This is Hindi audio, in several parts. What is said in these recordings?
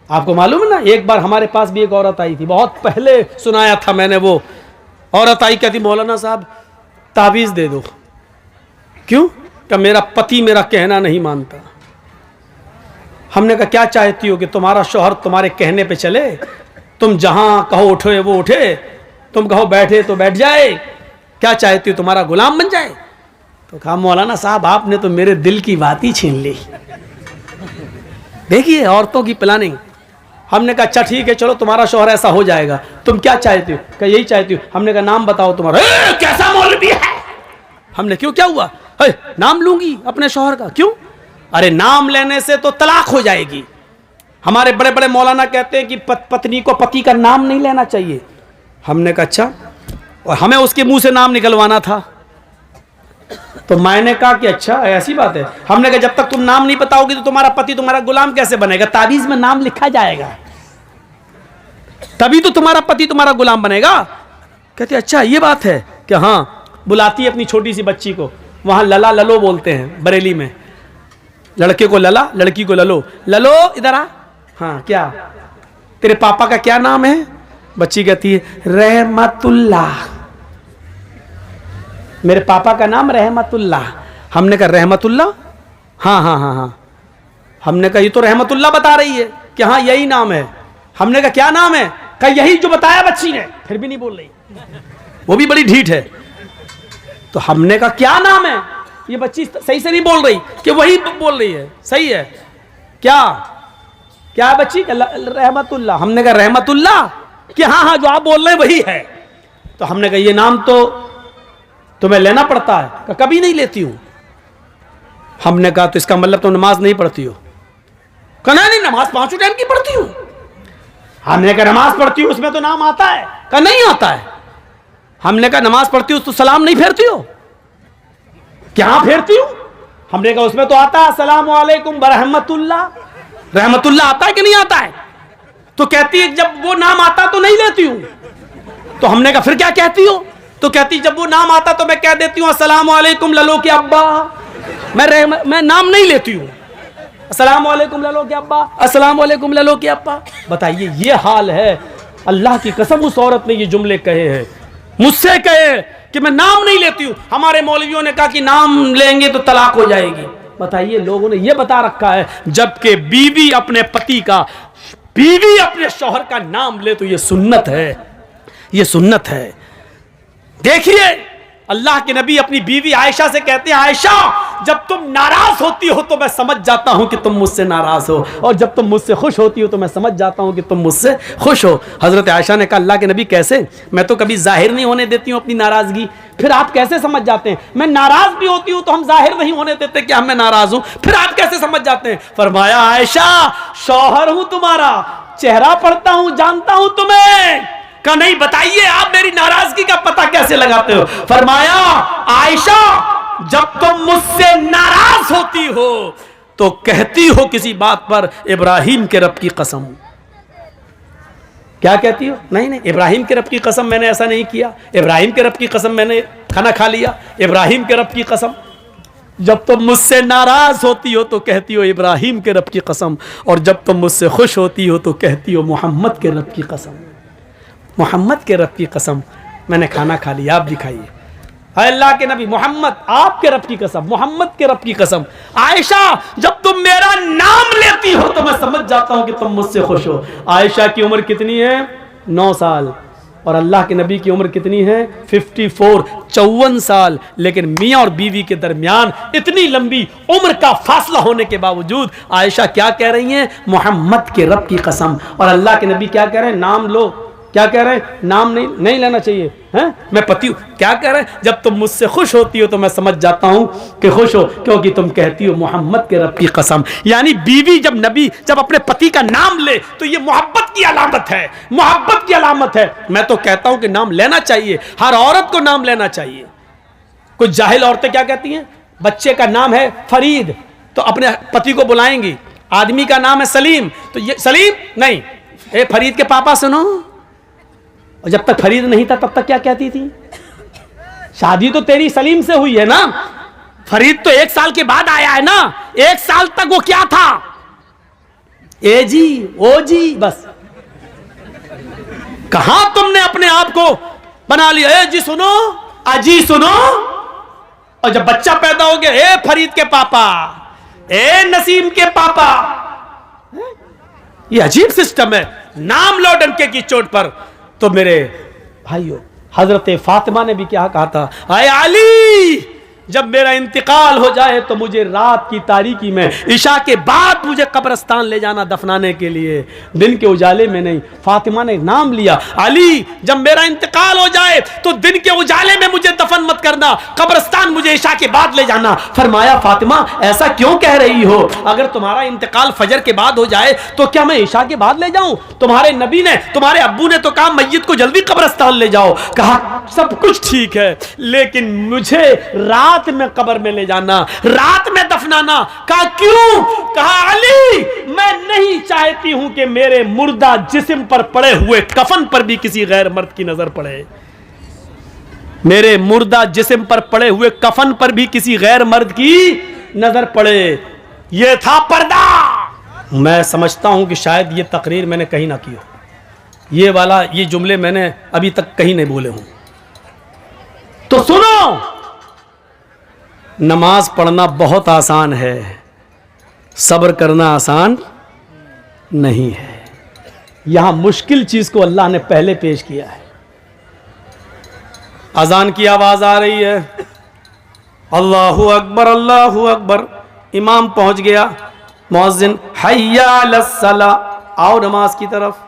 आपको मालूम है ना, एक बार हमारे पास भी एक औरत आई थी, बहुत पहले सुनाया था मैंने। वो औरत आई, कहती मौलाना साहब ताबीज़ दे दो। क्यों? कि मेरा पति मेरा कहना नहीं मानता। हमने कहा क्या चाहती हो कि तुम्हारा शौहर तुम्हारे कहने पे चले? तुम जहां कहो उठे वो उठे, तुम कहो बैठे तो बैठ जाए, क्या चाहती हो तुम्हारा गुलाम बन जाए? तो कहा मौलाना साहब आपने तो मेरे दिल की बात ही छीन ली। देखिए औरतों की प्लानिंग। हमने कहा अच्छा ठीक है, चलो तुम्हारा शौहर ऐसा हो जाएगा, तुम क्या चाहती हो? क्या यही चाहती हो? हमने कहा नाम बताओ तुम्हारा। कैसा मौलवी है? हमने क्यों, क्या हुआ? नाम लूंगी अपने शौहर का। क्यों? अरे नाम लेने से तो तलाक हो जाएगी। हमारे बड़े बड़े मौलाना कहते हैं कि पत्नी को पति का नाम नहीं लेना चाहिए। हमने कहा अच्छा, और हमें उसके मुंह से नाम निकलवाना था। तो मैंने कहा कि अच्छा ऐसी बात है। हमने कहा जब तक तुम नाम नहीं बताओगी तो तुम्हारा पति तुम्हारा गुलाम कैसे बनेगा? ताबीज में नाम लिखा जाएगा, तभी तो तुम्हारा पति तुम्हारा गुलाम बनेगा। कहते अच्छा ये बात है कि हाँ। बुलाती है अपनी छोटी सी बच्ची को, वहां लला ललो बोलते हैं बरेली में। लड़के को लला, लड़की को ललो। ललो इधर आ। हाँ क्या तेरे पापा का क्या नाम है? बच्ची कहती है रहमतुल्लाह। मेरे पापा का नाम रहमतुल्लाह। हमने कहा रहमतुल्लाह? हाँ हाँ हाँ हाँ। हमने कहा ये तो रहमतुल्लाह बता रही है कि हाँ यही नाम है। हमने कहा क्या नाम है? कहा यही जो बताया बच्ची ने। फिर भी नहीं बोल रही, वो भी बड़ी ढीठ है। तो हमने कहा क्या नाम है? ये बच्ची सही से नहीं बोल रही कि वही बोल रही है। सही है क्या? क्या है बच्ची? रहमतुल्लाह। हमने कहा रहमतुल्लाह कि हाँ हाँ जो आप बोल रहे हैं वही है। तो हमने कहा ये नाम तो तुम्हें लेना पड़ता है। कहा कभी नहीं लेती हूं। हमने कहा तो इसका मतलब तुम नमाज नहीं पढ़ती हो? कहा नहीं नमाज 5 टाइम की पढ़ती हूं। हमने कहा नमाज पढ़ती हूं उसमें तो नाम आता है? कहा नहीं आता है। हमने कहा नमाज पढ़ती हूं तो सलाम नहीं फेरती हो? क्या फेरती हूं? हमने कहा उसमें तो आता है अस्सलामु अलैकुम बरहमतुल्लाह। रहमतुल्लाह आता है कि नहीं आता है? तो कहती है जब वो नाम आता तो नहीं लेती हूं। तो हमने कहा फिर क्या कहती हो? तो कहती जब वो नाम आता तो मैं कह देती हूं अस्सलामु अलैकुम ललो के अब्बा। मैं नाम नहीं लेती हूं। अस्सलामु अलैकुम ललो के अब्बा, अस्सलामु अलैकुम ललो के अब्बा। बताइए ये हाल है। अल्लाह की कसम उस औरत ने ये जुमले कहे हैं, मुझसे कहे कि मैं नाम नहीं लेती हूं। हमारे मौलवियों ने कहा कि नाम लेंगे तो तलाक हो जाएगी। बताइए लोगों ने ये बता रखा है, जबकि बीवी अपने पति का, बीवी अपने शौहर का नाम ले तो ये सुन्नत है, ये सुन्नत है। देखिए अल्लाह के नबी अपनी बीवी आयशा से कहते हैं आयशा जब तुम नाराज होती हो तो मैं समझ जाता हूं कि तुम मुझसे नाराज हो, और जब तुम मुझसे खुश होती हो तो मैं समझ जाता हूं कि तुम मुझसे खुश हो। हजरत आयशा ने कहा अल्लाह के नबी कैसे? मैं तो कभी जाहिर नहीं होने देती हूं अपनी नाराजगी, फिर आप कैसे समझ जाते हैं? मैं नाराज भी होती हूं तो हम जाहिर नहीं होने देते कि मैं नाराज हूं, फिर आप कैसे समझ जाते हैं? फरमाया आयशा शौहर हूं तुम्हारा, चेहरा पढ़ता हूं, जानता हूं तुम्हें। का नहीं बताइए आप मेरी नाराजगी का पता कैसे लगाते हो? फरमाया आयशा जब तुम मुझसे नाराज होती हो तो कहती हो किसी बात पर इब्राहिम के रब की कसम। क्या कहती हो? नहीं नहीं इब्राहिम के रब की कसम मैंने ऐसा नहीं किया, इब्राहिम के रब की कसम मैंने खाना खा लिया, इब्राहिम के रब की कसम। जब तुम मुझसे नाराज होती हो तो कहती हो इब्राहिम के रब की कसम, और जब तुम मुझसे खुश होती हो तो कहती हो मोहम्मद के रब की कसम, मोहम्मद के रब की कसम मैंने खाना खा लिया, आप भी खाइए। अल्लाह के नबी मोहम्मद आपके रब की कसम, मोहम्मद के रब की कसम। आयशा जब तुम मेरा नाम लेती हो तो मैं समझ जाता हूं कि तुम मुझसे खुश हो। आयशा की उम्र कितनी है? 9 साल। और अल्लाह के नबी की उम्र कितनी है? 54, 54 साल। लेकिन मियाँ और बीवी के दरमियान इतनी लंबी उम्र का फासला होने के बावजूद आयशा क्या कह रही हैं? मोहम्मद के रब की कसम। और अल्लाह के नबी क्या कह रहे हैं? नाम लो। क्या कह रहे हैं? नाम नहीं लेना चाहिए हैं? मैं पति हूं। क्या कह रहे हैं? जब तुम मुझसे खुश होती हो तो मैं समझ जाता हूं कि खुश हो, क्योंकि तुम कहती हो मोहम्मद के रब की कसम। यानी बीवी जब अपने पति का नाम ले तो ये मोहब्बत की अलामत है, मोहब्बत की अलामत है। मैं तो कहता हूं कि नाम लेना चाहिए, हर औरत को नाम लेना चाहिए। कुछ जाहिल औरतें क्या कहती हैं? बच्चे का नाम है फरीद तो अपने पति को बुलाएंगी, आदमी का नाम है सलीम तो ये सलीम नहीं, ए फरीद के पापा सुनो। और जब तक फरीद नहीं था तब तक क्या कहती थी? शादी तो तेरी सलीम से हुई है ना, फरीद तो 1 साल के बाद आया है ना, 1 साल तक वो क्या था? ए जी, ओ जी, बस। कहां तुमने अपने आप को बना लिया, ए जी सुनो, अजी सुनो। और जब बच्चा पैदा हो गया, ए फरीद के पापा, ए नसीम के पापा। ये अजीब सिस्टम है, नाम लो डंके की चोट पर। तो मेरे भाइयों, हजरत फातिमा ने भी क्या कहा था, आए अली, जब मेरा इंतकाल हो जाए तो मुझे रात की तारीकी में इशा के बाद मुझे कब्रिस्तान ले जाना दफनाने के लिए, दिन के उजाले में नहीं। फातिमा ने नाम लिया, अली जब मेरा इंतकाल हो जाए तो दिन के उजाले में मुझे दफन मत करना, कब्रिस्तान मुझे इशा के बाद ले जाना। फरमाया, फातिमा ऐसा क्यों कह रही हो? अगर तुम्हारा इंतकाल फजर के बाद हो जाए तो क्या मैं इशा के बाद ले जाऊं? तुम्हारे नबी ने, तुम्हारे अब्बू ने तो कहा मैयत को जल्दी कब्रिस्तान ले जाओ। कहा सब कुछ ठीक है, लेकिन मुझे रात में कब्र में ले जाना, रात में दफनाना। कहा क्यों? कहा अली, मैं नहीं चाहती हूं कि मेरे मुर्दा जिस्म पर पड़े हुए कफन पर भी किसी गैर मर्द की नजर पड़े। मेरे मुर्दा जिस्म पर पड़े हुए कफन पर भी किसी गैर मर्द की नजर पड़े। यह था पर्दा। मैं समझता हूं कि शायद यह तकरीर मैंने कहीं ना की हो, ये जुमले मैंने अभी तक कहीं नहीं बोले हूं। तो सुनो, नमाज पढ़ना बहुत आसान है, सब्र करना आसान नहीं है। यहां मुश्किल चीज को अल्लाह ने पहले पेश किया है। अजान की आवाज आ रही है, अल्लाहु अकबर, अल्लाहु अकबर। इमाम पहुंच गया, मुअज्जिन हय्या अलस्सला, आओ नमाज की तरफ।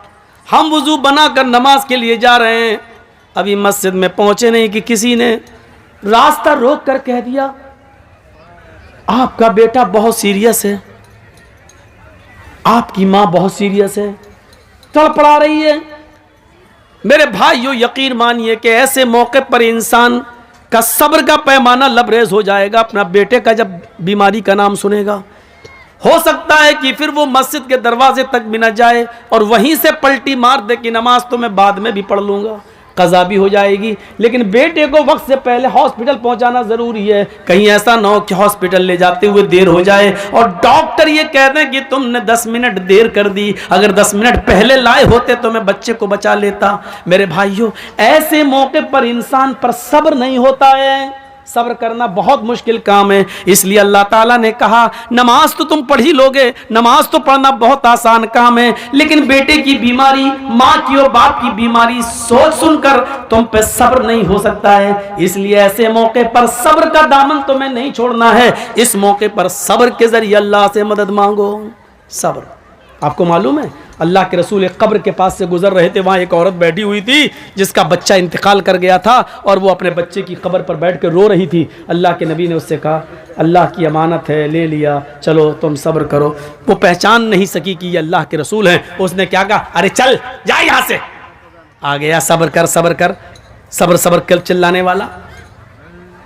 हम वुजू बनाकर नमाज के लिए जा रहे हैं, अभी मस्जिद में पहुंचे नहीं कि किसी ने रास्ता रोक कर कह दिया, आपका बेटा बहुत सीरियस है, आपकी मां बहुत सीरियस है, तड़पड़ा रही है। मेरे भाइयों, यकीन मानिए कि ऐसे मौके पर इंसान का सब्र का पैमाना लबरेज हो जाएगा अपना बेटे का जब बीमारी का नाम सुनेगा। हो सकता है कि फिर वो मस्जिद के दरवाजे तक भी न जाए और वहीं से पलटी मार दे कि नमाज तो मैं बाद में भी पढ़ लूंगा, कज़ा भी हो जाएगी। लेकिन बेटे को वक्त से पहले हॉस्पिटल पहुंचाना जरूरी है, कहीं ऐसा ना हो कि हॉस्पिटल ले जाते हुए देर हो जाए और डॉक्टर ये कह दें कि तुमने 10 मिनट देर कर दी, अगर 10 मिनट पहले लाए होते तो मैं बच्चे को बचा लेता। मेरे भाइयों, ऐसे मौके पर इंसान पर सब्र नहीं होता है। सब्र करना बहुत मुश्किल काम है। इसलिए अल्लाह ताला ने कहा, नमाज तो तुम पढ़ ही लोगे, नमाज तो पढ़ना बहुत आसान काम है, लेकिन बेटे की बीमारी, माँ की और बाप की बीमारी सोच सुनकर तुम पे सब्र नहीं हो सकता है। इसलिए ऐसे मौके पर सब्र का दामन तुम्हें नहीं छोड़ना है। इस मौके पर सब्र के जरिए अल्लाह से मदद मांगो। सब्र, आपको मालूम है अल्लाह के रसूल एक कब्र के पास से गुजर रहे थे, वहाँ एक औरत बैठी हुई थी जिसका बच्चा इंतकाल कर गया था और वो अपने बच्चे की कब्र पर बैठ कर रो रही थी। अल्लाह के नबी ने उससे कहा, अल्लाह की अमानत है, ले लिया, चलो तुम सब्र करो। वो पहचान नहीं सकी कि ये अल्लाह के रसूल हैं। उसने क्या कहा, अरे चल जा यहाँ से। आ गया, सब्र कर, सब्र कर, सब्र सब्र कर चिल्लाने वाला।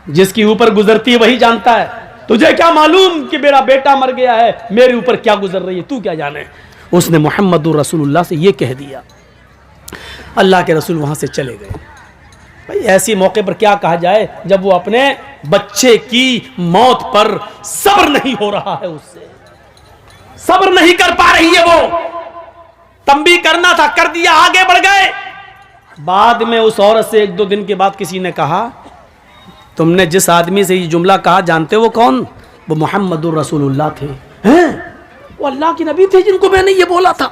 जिसकी ऊपर गुजरती है वही जानता है। तुझे क्या मालूम कि मेरा बेटा मर गया है, मेरे ऊपर क्या गुजर रही है, तू क्या जाने। उसने मुहम्मदुर रसूलुल्लाह से ये कह दिया। अल्लाह के रसूल वहां से चले गए। भाई ऐसी मौके पर क्या कहा जाए जब वो अपने बच्चे की मौत पर सब्र नहीं हो रहा है, उससे सब्र नहीं कर पा रही है। वो तंबी करना था, कर दिया, आगे बढ़ गए। बाद में उस औरत से 1-2 दिन के बाद किसी ने कहा, तुमने जिस आदमी से ये जुमला कहा जानते हो कौन? वो मुहम्मदुर रसूलुल्लाह थे। हैं? वो अल्लाह के नबी थे जिनको मैंने ये बोला था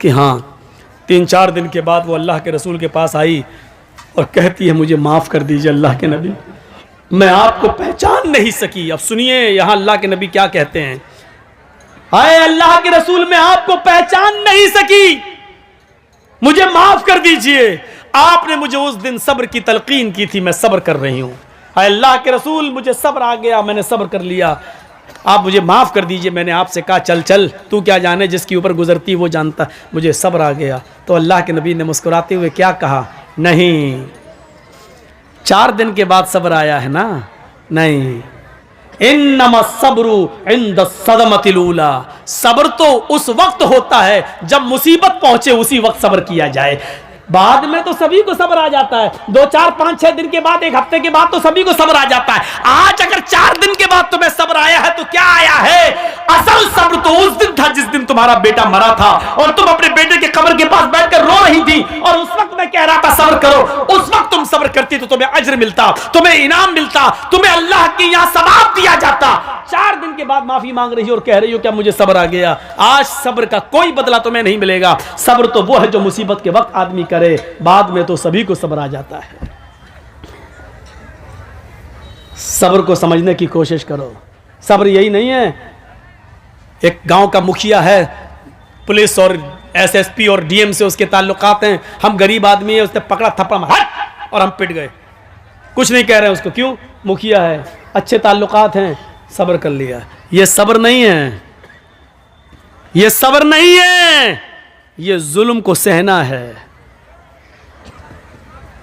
कि हाँ। 3-4 दिन के बाद वो अल्लाह के रसूल के पास आई और कहती है, मुझे माफ़ कर दीजिए अल्लाह के नबी, मैं आपको पहचान नहीं सकी। अब सुनिए यहाँ अल्लाह के नबी क्या कहते हैं, हाय अल्लाह के रसूल, मैं आपको पहचान नहीं सकी, मुझे माफ़ कर दीजिए। आपने मुझे उस दिन सब्र की तलकीन की थी, मैं सब्र कर रही हूँ। हाय अल्लाह के रसूल, मुझे सब्र आ गया, मैंने सब्र कर लिया, आप मुझे माफ़ कर दीजिए। मैंने आपसे कहा चल चल, तू क्या जाने, जिसके ऊपर गुजरती वो जानता, मुझे सब्र आ गया। तो अल्लाह के नबी ने मुस्कुराते हुए क्या कहा, नहीं 4 दिन के बाद सब्र आया है ना, नहीं, इन्नमा सब्रु इंद सदमतिल ऊला, सब्र तो उस वक्त होता है जब मुसीबत पहुंचे, उसी वक्त सब्र किया जाए। बाद में तो सभी को सब्र आ जाता है, 2 4 5 6 दिन के बाद, 1 हफ्ते के बाद तो सभी को सब्र आ जाता है। आज अगर 4 दिन के बाद तुम्हें सब्र आया है तो क्या आया है? असल सब्र तो उस दिन था जिस दिन तुम्हारा बेटा मरा था और तुम अपने बेटे के कब्र के पास बैठकर रो रही थी, और उस वक्त मैं कह रहा था सब्र करो। उस वक्त तुम सब्र करती तो तुम्हें अज्र मिलता, तुम्हें इनाम मिलता, तुम्हें अल्लाह की यहां सवाब दिया जाता। 4 दिन के बाद माफी मांग रही हो और कह रही हो क्या मुझे सब्र आ गया। आज सब्र का कोई बदला तुम्हें नहीं मिलेगा। सब्र तो वो है जो मुसीबत के वक्त आदमी करे, बाद में तो सभी को सब्र आ जाता है। सब्र को समझने की कोशिश करो। सब्र यही नहीं है, एक गांव का मुखिया है, पुलिस और एसएसपी और डीएम से उसके ताल्लुकात हैं, हम गरीब आदमी है, उसने पकड़ा थप्पड़ हट और हम पिट गए, कुछ नहीं कह रहे हैं उसको, क्यों? मुखिया है, अच्छे ताल्लुकात हैं, सब्र कर लिया। ये सब्र नहीं है, ये सब्र नहीं है, ये जुल्म को सहना है,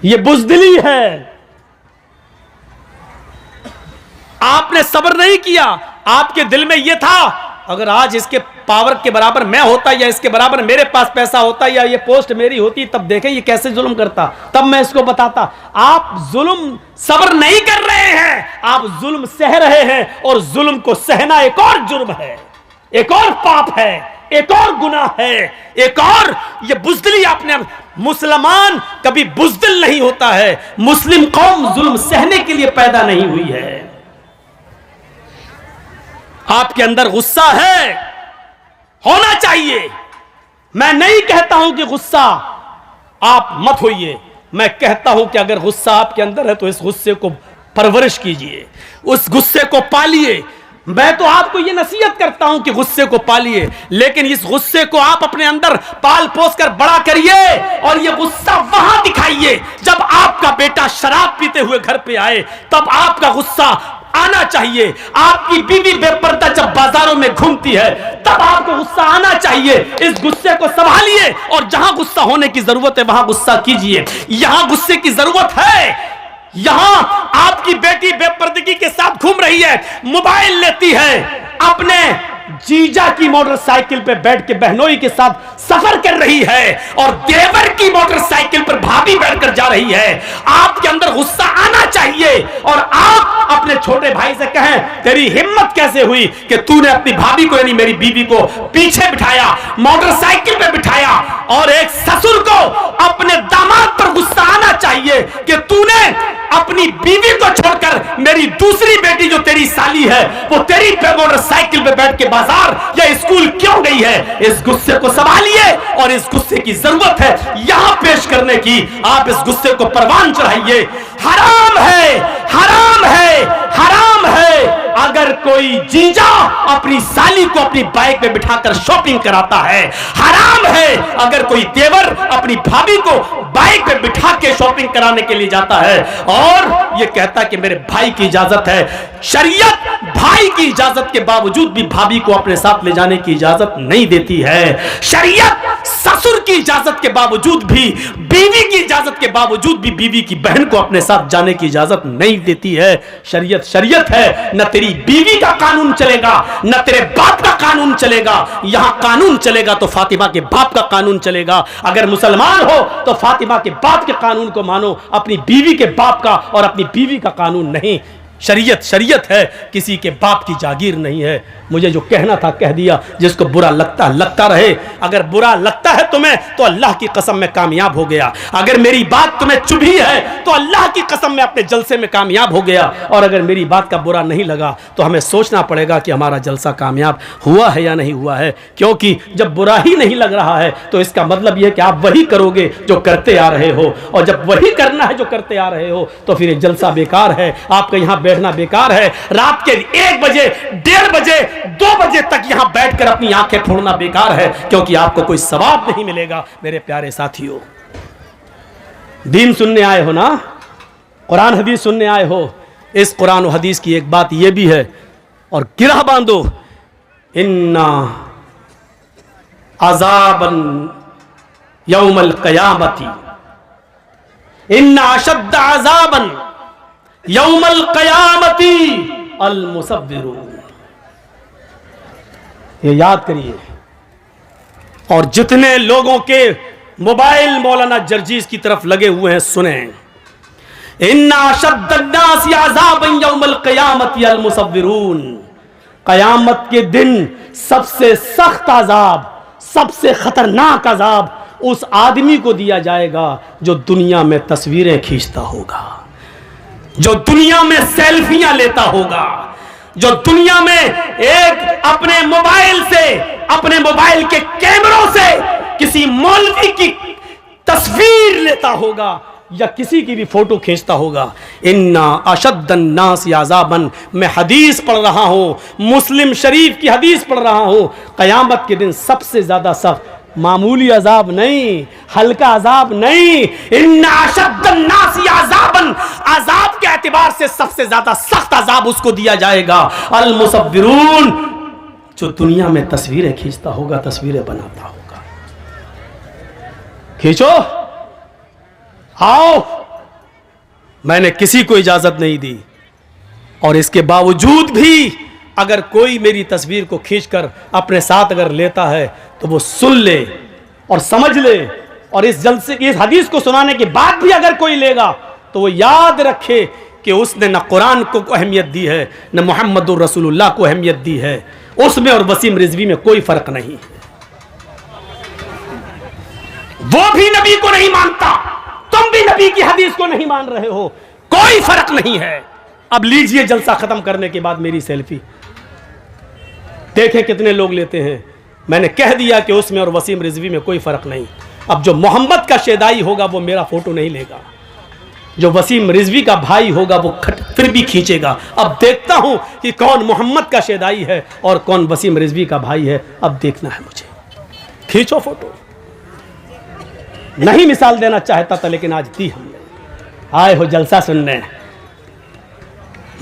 ये बुज़दिली है। आपने सब्र नहीं किया, आपके दिल में यह था अगर आज इसके पावर के बराबर मैं होता या इसके बराबर मेरे पास पैसा होता या ये पोस्ट मेरी होती, तब देखें ये कैसे जुल्म करता, तब मैं इसको बताता। आप जुल्म सब्र नहीं कर रहे हैं, आप जुल्म सह रहे हैं, और जुल्म को सहना एक और जुर्म है, एक और पाप है, एक और गुनाह है, एक और ये बुज़दिली। आपने मुसलमान कभी बुज़दिल नहीं होता है, मुस्लिम कौम जुल्म सहने के लिए पैदा नहीं हुई है। आपके अंदर गुस्सा है, होना चाहिए। मैं नहीं कहता हूं कि गुस्सा आप मत होइए, मैं कहता हूं कि अगर गुस्सा आपके अंदर है तो इस गुस्से को परवरिश कीजिए, उस गुस्से को पालिए। मैं तो आपको यह नसीहत करता हूं कि गुस्से को पालिए, लेकिन इस गुस्से को आप अपने अंदर पाल पोस कर बड़ा करिए, और यह गुस्सा वहां दिखाइए जब आपका बेटा शराब पीते हुए घर पे आए, तब आपका गुस्सा आना चाहिए। आपकी बीवी बेपर्दा जब बाजारों में घूमती है तब आपको गुस्सा आना चाहिए। इस गुस्से को संभालिए, और जहां गुस्सा होने की जरूरत है वहां गुस्सा कीजिए। यहां गुस्से की जरूरत है, यहां आपकी बेटी बेपर्दगी के साथ घूम रही है, मोबाइल लेती है, अपने जीजा की मोटरसाइकिल पे बैठ के बहनोई के साथ सफर कर रही है, और देवर की मोटरसाइकिल पर भाभी बैठकर जा रही है। आपके अंदर गुस्सा आना चाहिए, और आप अपने छोटे भाई से कहें तेरी हिम्मत कैसे हुई कि तूने अपनी भाभी को यानी मेरी बीवी को पीछे बिठाया, मोटरसाइकिल पे बिठाया। और एक ससुर को अपने दामाद पर गुस्सा आना चाहिए कि तूने अपनी बीवी को छोड़कर मेरी दूसरी बेटी जो तेरी साली है वो तेरी मोटरसाइकिल पे बैठ के बाजार या स्कूल क्यों गई है। इस गुस्से को संभालिए, और इस गुस्से की जरूरत है यहां पेश करने की। आप इस गुस्से को परवान चढ़ाइए। हराम है, हराम है, हराम है अगर कोई जीजा अपनी साली को अपनी बाइक में बिठाकर शॉपिंग कराता है। हराम है अगर कोई देवर अपनी भाभी को बाइक पे बिठा के शॉपिंग कराने के लिए जाता है और ये कहता कि मेरे भाई की इजाजत है। शरीयत भाई की इजाजत के बावजूद भी भाभी को अपने साथ ले जाने की इजाजत नहीं देती है। शरीयत ससुर की इजाजत के बावजूद भी, बीवी की इजाजत के बावजूद भी बीवी की बहन को अपने साथ जाने की इजाजत नहीं देती है। शरीयत शरीयत है, न तेरी बीवी का कानून चलेगा न तेरे बाप का कानून चलेगा। यहां कानून चलेगा तो फातिमा के बाप का कानून चलेगा। अगर मुसलमान हो तो फातिमा के बाप के कानून को मानो, अपनी बीवी के बाप का और अपनी बीवी का कानून नहीं। शरीयत शरीयत है, किसी के बाप की जागीर नहीं है। मुझे जो कहना था कह दिया। जिसको बुरा लगता रहे। अगर बुरा लगता है तुम्हें तो अल्लाह की कसम में कामयाब हो गया। अगर मेरी बात तुम्हें चुभी है तो अल्लाह की कसम में अपने जलसे में कामयाब हो गया। और अगर मेरी बात का बुरा नहीं लगा तो हमें सोचना पड़ेगा कि हमारा जलसा कामयाब हुआ है या नहीं हुआ है। क्योंकि जब बुरा ही नहीं लग रहा है तो इसका मतलब यह कि आप वही करोगे जो करते आ रहे हो, और जब वही करना है जो करते आ रहे हो तो फिर जलसा बेकार है। आपका यहां बैठना बेकार है। रात के 1 बजे 1:30 बजे 2 बजे तक यहां बैठकर अपनी आंखें फोड़ना बेकार है, क्योंकि आपको कोई सवाब नहीं मिलेगा। मेरे प्यारे साथियों, दीन सुनने आए हो ना, कुरान हदीस सुनने आए हो। इस कुरान और हदीस की एक बात यह भी है, और गिरह बांधो, इन्ना अज़ाबन यौमल क़यामती, इन्ना अशद्द अज़ाबन यौमल क़यामती अल मुसव्विरून। ये याद करिए। और जितने लोगों के मोबाइल मौलाना जर्जीस की तरफ लगे हुए हैं, सुने। इन्ना अशद्दन्नासी अज़ाबन यौमल क़ियामति अल मुसव्विरून, क़यामत के दिन सबसे सख्त अजाब, सबसे खतरनाक अजाब उस आदमी को दिया जाएगा जो दुनिया में तस्वीरें खींचता होगा, जो दुनिया में सेल्फियां लेता होगा, जो दुनिया में एक अपने मोबाइल से, अपने मोबाइल के कैमरों से किसी मौलवी की तस्वीर लेता होगा या किसी की भी फोटो खींचता होगा। इन्ना अशद्दन नास अज़ाबन, मैं हदीस पढ़ रहा हूं, मुस्लिम शरीफ की हदीस पढ़ रहा हूं। क़यामत के दिन सबसे ज्यादा सख्त, मामूली अजाब नहीं, हल्का अजाब नहीं, इन्ना अशद्दन नास अज़ाबन, अजाब के एतबार से सबसे ज्यादा सख्त अजाब उसको दिया जाएगा। अल मुसव्विरून, जो दुनिया में तस्वीरें खींचता होगा, तस्वीरें बनाता होगा। खींचो, आओ, मैंने किसी को इजाजत नहीं दी, और इसके बावजूद भी अगर कोई मेरी तस्वीर को खींचकर अपने साथ अगर लेता है तो वो सुन ले और समझ ले, और इस जलसे, इस हदीस को सुनाने के बाद भी अगर कोई लेगा तो वो याद रखे कि उसने न कुरान को अहमियत दी है, न मोहम्मदुर रसूलुल्लाह को अहमियत दी है। उसमें और वसीम रिजवी में कोई फर्क नहीं है। वो भी नबी को नहीं मानता, तुम भी नबी की हदीस को नहीं मान रहे हो, कोई फर्क नहीं है। अब लीजिए जलसा खत्म करने के बाद मेरी सेल्फी, देखें कितने लोग लेते हैं। मैंने कह दिया कि उसमें और वसीम रिजवी में कोई फर्क नहीं। अब जो मोहम्मद का शेदाई होगा वो मेरा फोटो नहीं लेगा, जो वसीम रिजवी का भाई होगा वो फिर भी खींचेगा। अब देखता हूं कि कौन मोहम्मद का शेदाई है और कौन वसीम रिजवी का भाई है, अब देखना है मुझे। खींचो फोटो। नहीं मिसाल देना चाहता था लेकिन आज दी हमने। आए हो जलसा सुनने,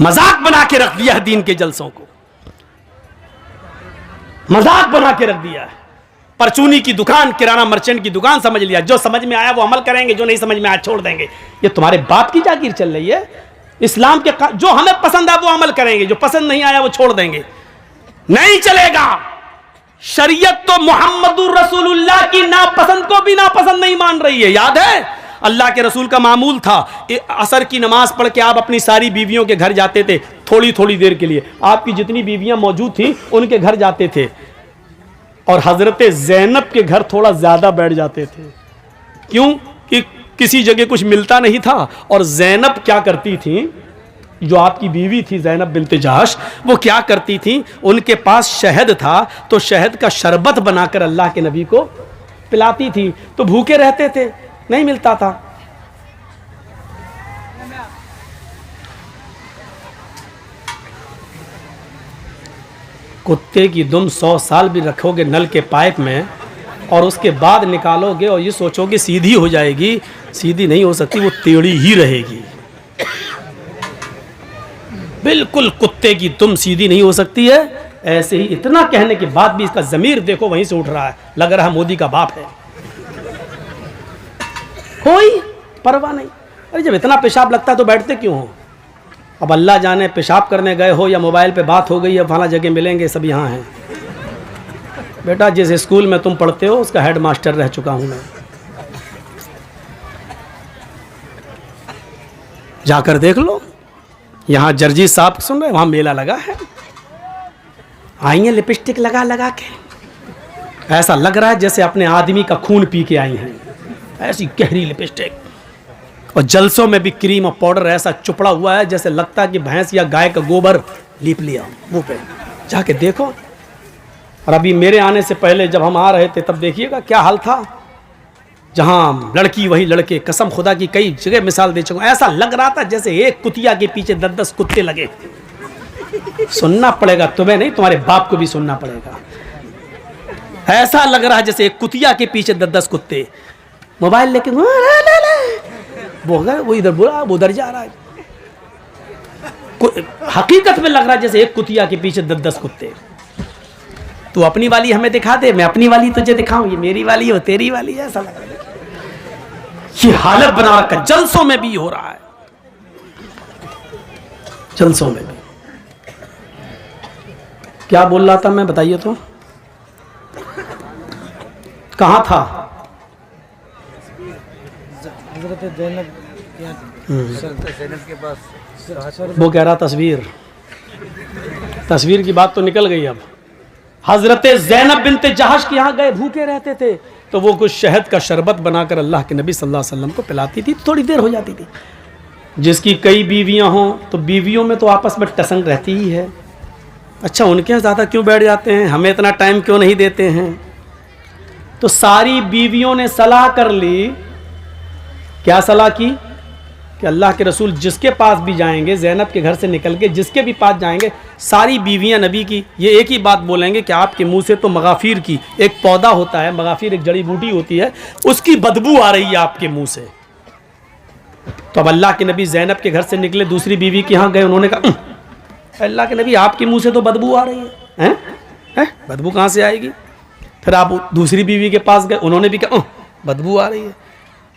मजाक बना के रख दिया है दीन के जलसों को, मजाक बना के रख दिया है। परचूनी की दुकान, किराना मर्चेंट की दुकान समझ लिया। जो समझ में आया वो अमल करेंगे, जो नहीं समझ में आया छोड़ देंगे। ये तुम्हारे बाप की जागीर चल रही है। इस्लाम के जो हमें पसंद है वो अमल करेंगे, जो पसंद नहीं आया वो छोड़ देंगे। नहीं चलेगा। शरीयत तो मोहम्मदुर रसूलुल्लाह की नापसंद को भी नापसंद नहीं मान रही है। याद है अल्लाह के रसूल का मामूल था, असर की नमाज पढ़ के आप अपनी सारी बीवियों के घर जाते थे, थोड़ी थोड़ी देर के लिए। आपकी जितनी बीवियां मौजूद थी उनके घर जाते थे, और हजरत ज़ैनब के घर थोड़ा ज्यादा बैठ जाते थे। क्यों? कि किसी जगह कुछ मिलता नहीं था। और ज़ैनब क्या करती थी, जो आपकी बीवी थी ज़ैनब बिन्त जहश, वो क्या करती थी, उनके पास शहद था तो शहद का शरबत बनाकर अल्लाह के नबी को पिलाती थी। तो भूखे रहते थे, नहीं मिलता था। कुत्ते की दुम 100 साल भी रखोगे नल के पाइप में और उसके बाद निकालोगे और ये सोचोगे सीधी हो जाएगी, सीधी नहीं हो सकती, वो टेढ़ी ही रहेगी। बिल्कुल कुत्ते की दुम सीधी नहीं हो सकती है। ऐसे ही इतना कहने के बाद भी इसका ज़मीर देखो वहीं से उठ रहा है, लग रहा है मोदी का बाप है। कोई परवाह नहीं। अरे जब इतना पेशाब लगता है तो बैठते क्यों हो? अब अल्लाह जाने पेशाब करने गए हो या मोबाइल पे बात हो गई है, फला जगह मिलेंगे, सब यहाँ हैं। बेटा जिस स्कूल में तुम पढ़ते हो उसका हेड मास्टर रह चुका हूँ मैं। जाकर देख लो, यहाँ जर्जी साहब सुन रहे, वहाँ मेला लगा है। आई हैं लिपस्टिक लगा लगा के, ऐसा लग रहा है जैसे अपने आदमी का खून पी के आई हैं, ऐसी गहरी लिपस्टिक। और जलसों में भी क्रीम और पाउडर ऐसा चुपड़ा हुआ है जैसे लगता है कि भैंस या गाय का गोबर लीप लिया मुंह पे। जाके देखो। और अभी मेरे आने से पहले जब हम आ रहे थे तब देखिएगा क्या हाल था। जहां लड़की वही लड़के, कसम खुदा की कई जगह मिसाल दे चुका हूं। ऐसा लग रहा था जैसे एक कुतिया के पीछे 10-10 कुत्ते लगे। सुनना पड़ेगा तुम्हें नहीं, तुम्हारे बाप को भी सुनना पड़ेगा। ऐसा लग रहा है जैसे एक कुतिया के पीछे 10-10 कुत्ते। मोबाइल लेके वो इधर बुरा, वो उधर जा रहा है। हकीकत में लग रहा है जैसे एक कुतिया के पीछे 10-10 कुत्ते। तू अपनी वाली हमें दिखा दे, मैं अपनी वाली तुझे दिखाऊं, ये मेरी वाली हो तेरी वाली है, ऐसा लग रहा है। ये हालत बना रखा, जलसों में भी हो रहा है, जलसों में भी। क्या बोल रहा था मैं, बताइए तो। कहां था? हजरत ज़ैनब के पास वो कह रहा तस्वीर की बात तो निकल गई। अब हजरत ज़ैनब बिन्ते जहश के यहाँ गए, भूखे रहते थे, तो वो कुछ शहद का शरबत बनाकर अल्लाह के नबी सल्लल्लाहु अलैहि वसल्लम को पिलाती थी, थोड़ी देर हो जाती थी। जिसकी कई बीवियां हों तो बीवियों में तो आपस में टसंग रहती ही है। अच्छा, उनके यहाँ ज़्यादा क्यों बैठ जाते हैं, हमें इतना टाइम क्यों नहीं देते हैं? तो सारी बीवियों ने सलाह कर ली। क्या सलाह की? कि अल्लाह के रसूल जिसके पास भी जाएंगे, ज़ैनब के घर से निकल के जिसके भी पास जाएंगे, सारी बीवियां नबी की ये एक ही बात बोलेंगे कि आपके मुंह से तो मगाफिर की एक पौधा होता है, मगाफिर एक जड़ी बूटी होती है, उसकी बदबू आ रही है आपके मुंह से। तो अब अल्लाह के नबी ज़ैनब के घर से निकले, दूसरी बीवी के यहाँ गए, उन्होंने कहा अल्लाह के नबी आपके मुंह से तो बदबू आ रही है, हैं? बदबू कहाँ से आएगी? फिर आप दूसरी बीवी के पास गए, उन्होंने भी कहा बदबू आ रही है।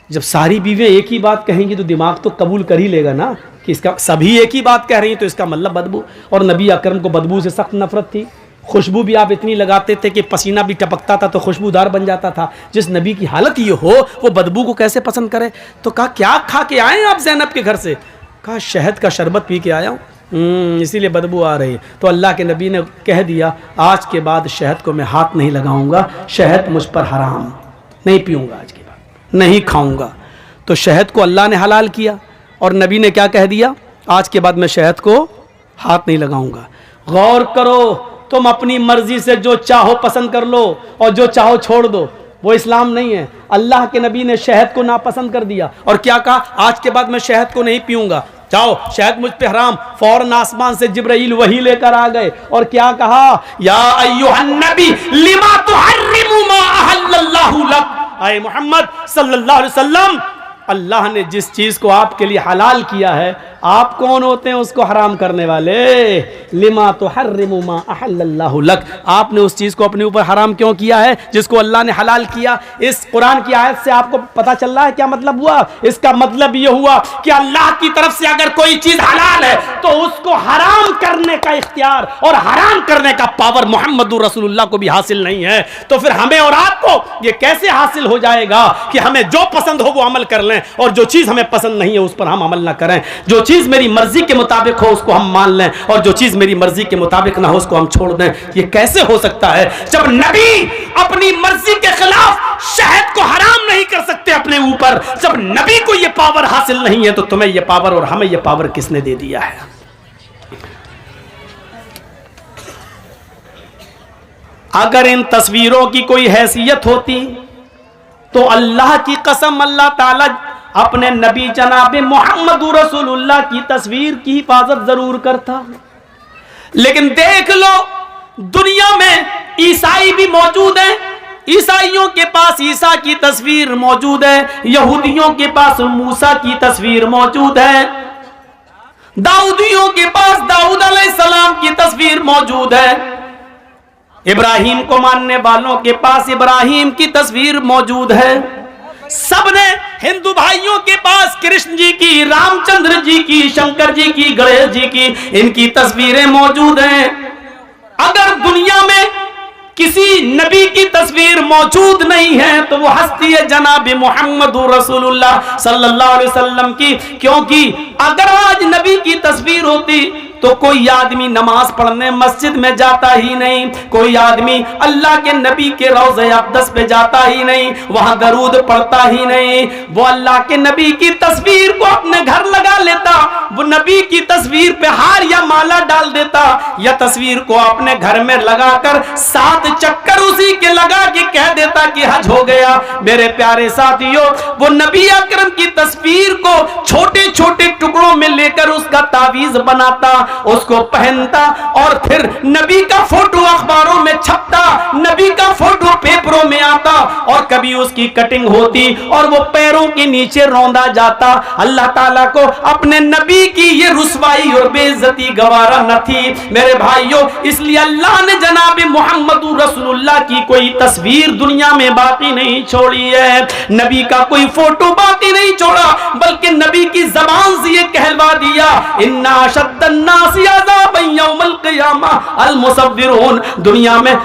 जब सारी बीवियां एक ही बात कहेंगी तो दिमाग तो कबूल कर ही लेगा ना कि इसका सभी एक ही बात कह रही हैं, तो इसका मतलब बदबू। और नबी अकरम को बदबू से सख्त नफरत थी। खुशबू भी आप इतनी लगाते थे कि पसीना भी टपकता था तो खुशबूदार बन जाता था। जिस नबी की हालत ये हो, वो बदबू को कैसे पसंद करे? तो कहा क्या खा के आए आप ज़ैनब के घर से? कहा शहद का शरबत पी के आया हूँ, इसीलिए बदबू आ रही है। तो अल्लाह के नबी ने कह दिया आज के बाद शहद को मैं हाथ नहीं लगाऊंगा, शहद मुझ पर हराम, नहीं पीऊंगा, आज के बाद नहीं खाऊंगा। तो शहद को अल्लाह ने हलाल किया और नबी ने क्या कह दिया? आज के बाद मैं शहद को हाथ नहीं लगाऊंगा। गौर करो, तुम अपनी मर्जी से जो चाहो पसंद कर लो और जो चाहो छोड़ दो, वो इस्लाम नहीं है। अल्लाह के नबी ने शहद को नापसंद कर दिया और क्या कहा? आज के बाद मैं शहद को नहीं पीऊंगा, जाओ शहद मुझ पे हराम। फौरन आसमान से जिब्राइल वही लेकर आ गए और क्या कहा? या अय्युहन नबी लिमा तुहर्रिमु मा अहल्लल्लाहु लक। आए मोहम्मद सल्लल्लाहु अलैहि वसल्लम, अल्लाह ने जिस चीज को आपके लिए हलाल किया है, आप कौन होते हैं उसको हराम करने वाले? लिमा तुहर्रिमु मा अहल्लल्लाहु लक। आपने उस चीज को अपने ऊपर हराम क्यों किया है जिसको अल्लाह ने हलाल किया? इस कुरान की आयत से आपको पता चल रहा है क्या मतलब हुआ? इसका मतलब यह हुआ कि अल्लाह की तरफ से अगर कोई चीज हलाल है तो उसको हराम करने का इख्तियार और हराम करने का पावर मोहम्मदुर रसूलुल्लाह को भी हासिल नहीं है। तो फिर हमें और आपको ये कैसे हासिल हो जाएगा कि हमें जो पसंद हो वो अमल कर लें और जो चीज हमें पसंद नहीं है उस पर हम अमल ना करें? जो चीज मेरी मर्जी के मुताबिक हो उसको हम मान लें और जो चीज मेरी मर्जी के मुताबिक ना हो उसको हम छोड़ दें? ये कैसे हो सकता है जब नबी अपनी मर्जी के खिलाफ शहद को हराम नहीं कर सकते अपने ऊपर? जब नबी को ये पावर हासिल नहीं है तो तुम्हें ये पावर और हमें ये पावर किसने दे दिया है? अगर इन तस्वीरों की कोई हैसियत होती तो अल्लाह की कसम अल्लाह ताला अपने नबी जनाब मोहम्मद रसूलुल्लाह की तस्वीर की हिफाजत जरूर करता। लेकिन देख लो, दुनिया में ईसाई भी मौजूद हैं, ईसाइयों के पास ईसा की तस्वीर मौजूद है, यहूदियों के पास मूसा की तस्वीर मौजूद है, दाऊदियों के पास दाऊद अलैहिस्सलाम की तस्वीर मौजूद है, इब्राहिम को मानने वालों के पास इब्राहिम की तस्वीर मौजूद है। सबने हिंदू भाइयों के पास कृष्ण जी की, रामचंद्र जी की, शंकर जी की, गणेश जी की, इनकी तस्वीरें मौजूद हैं। अगर दुनिया में किसी नबी की तस्वीर मौजूद नहीं है तो वो हस्ती है जनाब मोहम्मद रसूलुल्लाह सल्लल्लाहु अलैहि वसल्लम की। क्योंकि अगर आज नबी की तस्वीर होती तो कोई आदमी नमाज पढ़ने मस्जिद में जाता ही नहीं, कोई आदमी अल्लाह के नबी के रोज़े अक़दस पे जाता ही नहीं, वहां दरूद पढ़ता ही नहीं। वो अल्लाह के नबी की तस्वीर को अपने घर लगा लेता, वो नबी की तस्वीर पे हार या माला डाल देता, या तस्वीर को अपने घर में लगाकर 7 चक्कर उसी के लगा के कह देता कि हज हो गया। मेरे प्यारे साथियों, वो नबी अकरम की तस्वीर को छोटे छोटे टुकड़ों में लेकर उसका तावीज बनाता, उसको पहनता और फिर नबी का फोटो अखबारों में छपता, नबी का फोटो पेपरों में आता और कभी उसकी कटिंग होती और वो पैरों के नीचे रौंदा जाता। अल्लाह ताला को अपने नबी की ये रुसवाई और बेइज्जती गवारा न थी मेरे भाइयों, इसलिए अल्लाह ने जनाब मोहम्मद रसूलुल्लाह की कोई तस्वीर दुनिया में बाकी नहीं छोड़ी है, नबी का कोई फोटो बाकी नहीं छोड़ा, बल्कि नबी की जबान से ये कहलवा दिया, इन्ना शद्द अशद्दन्नास अज़ाबन यौमल क़ियामा अल मुसव्विरून। दुनिया में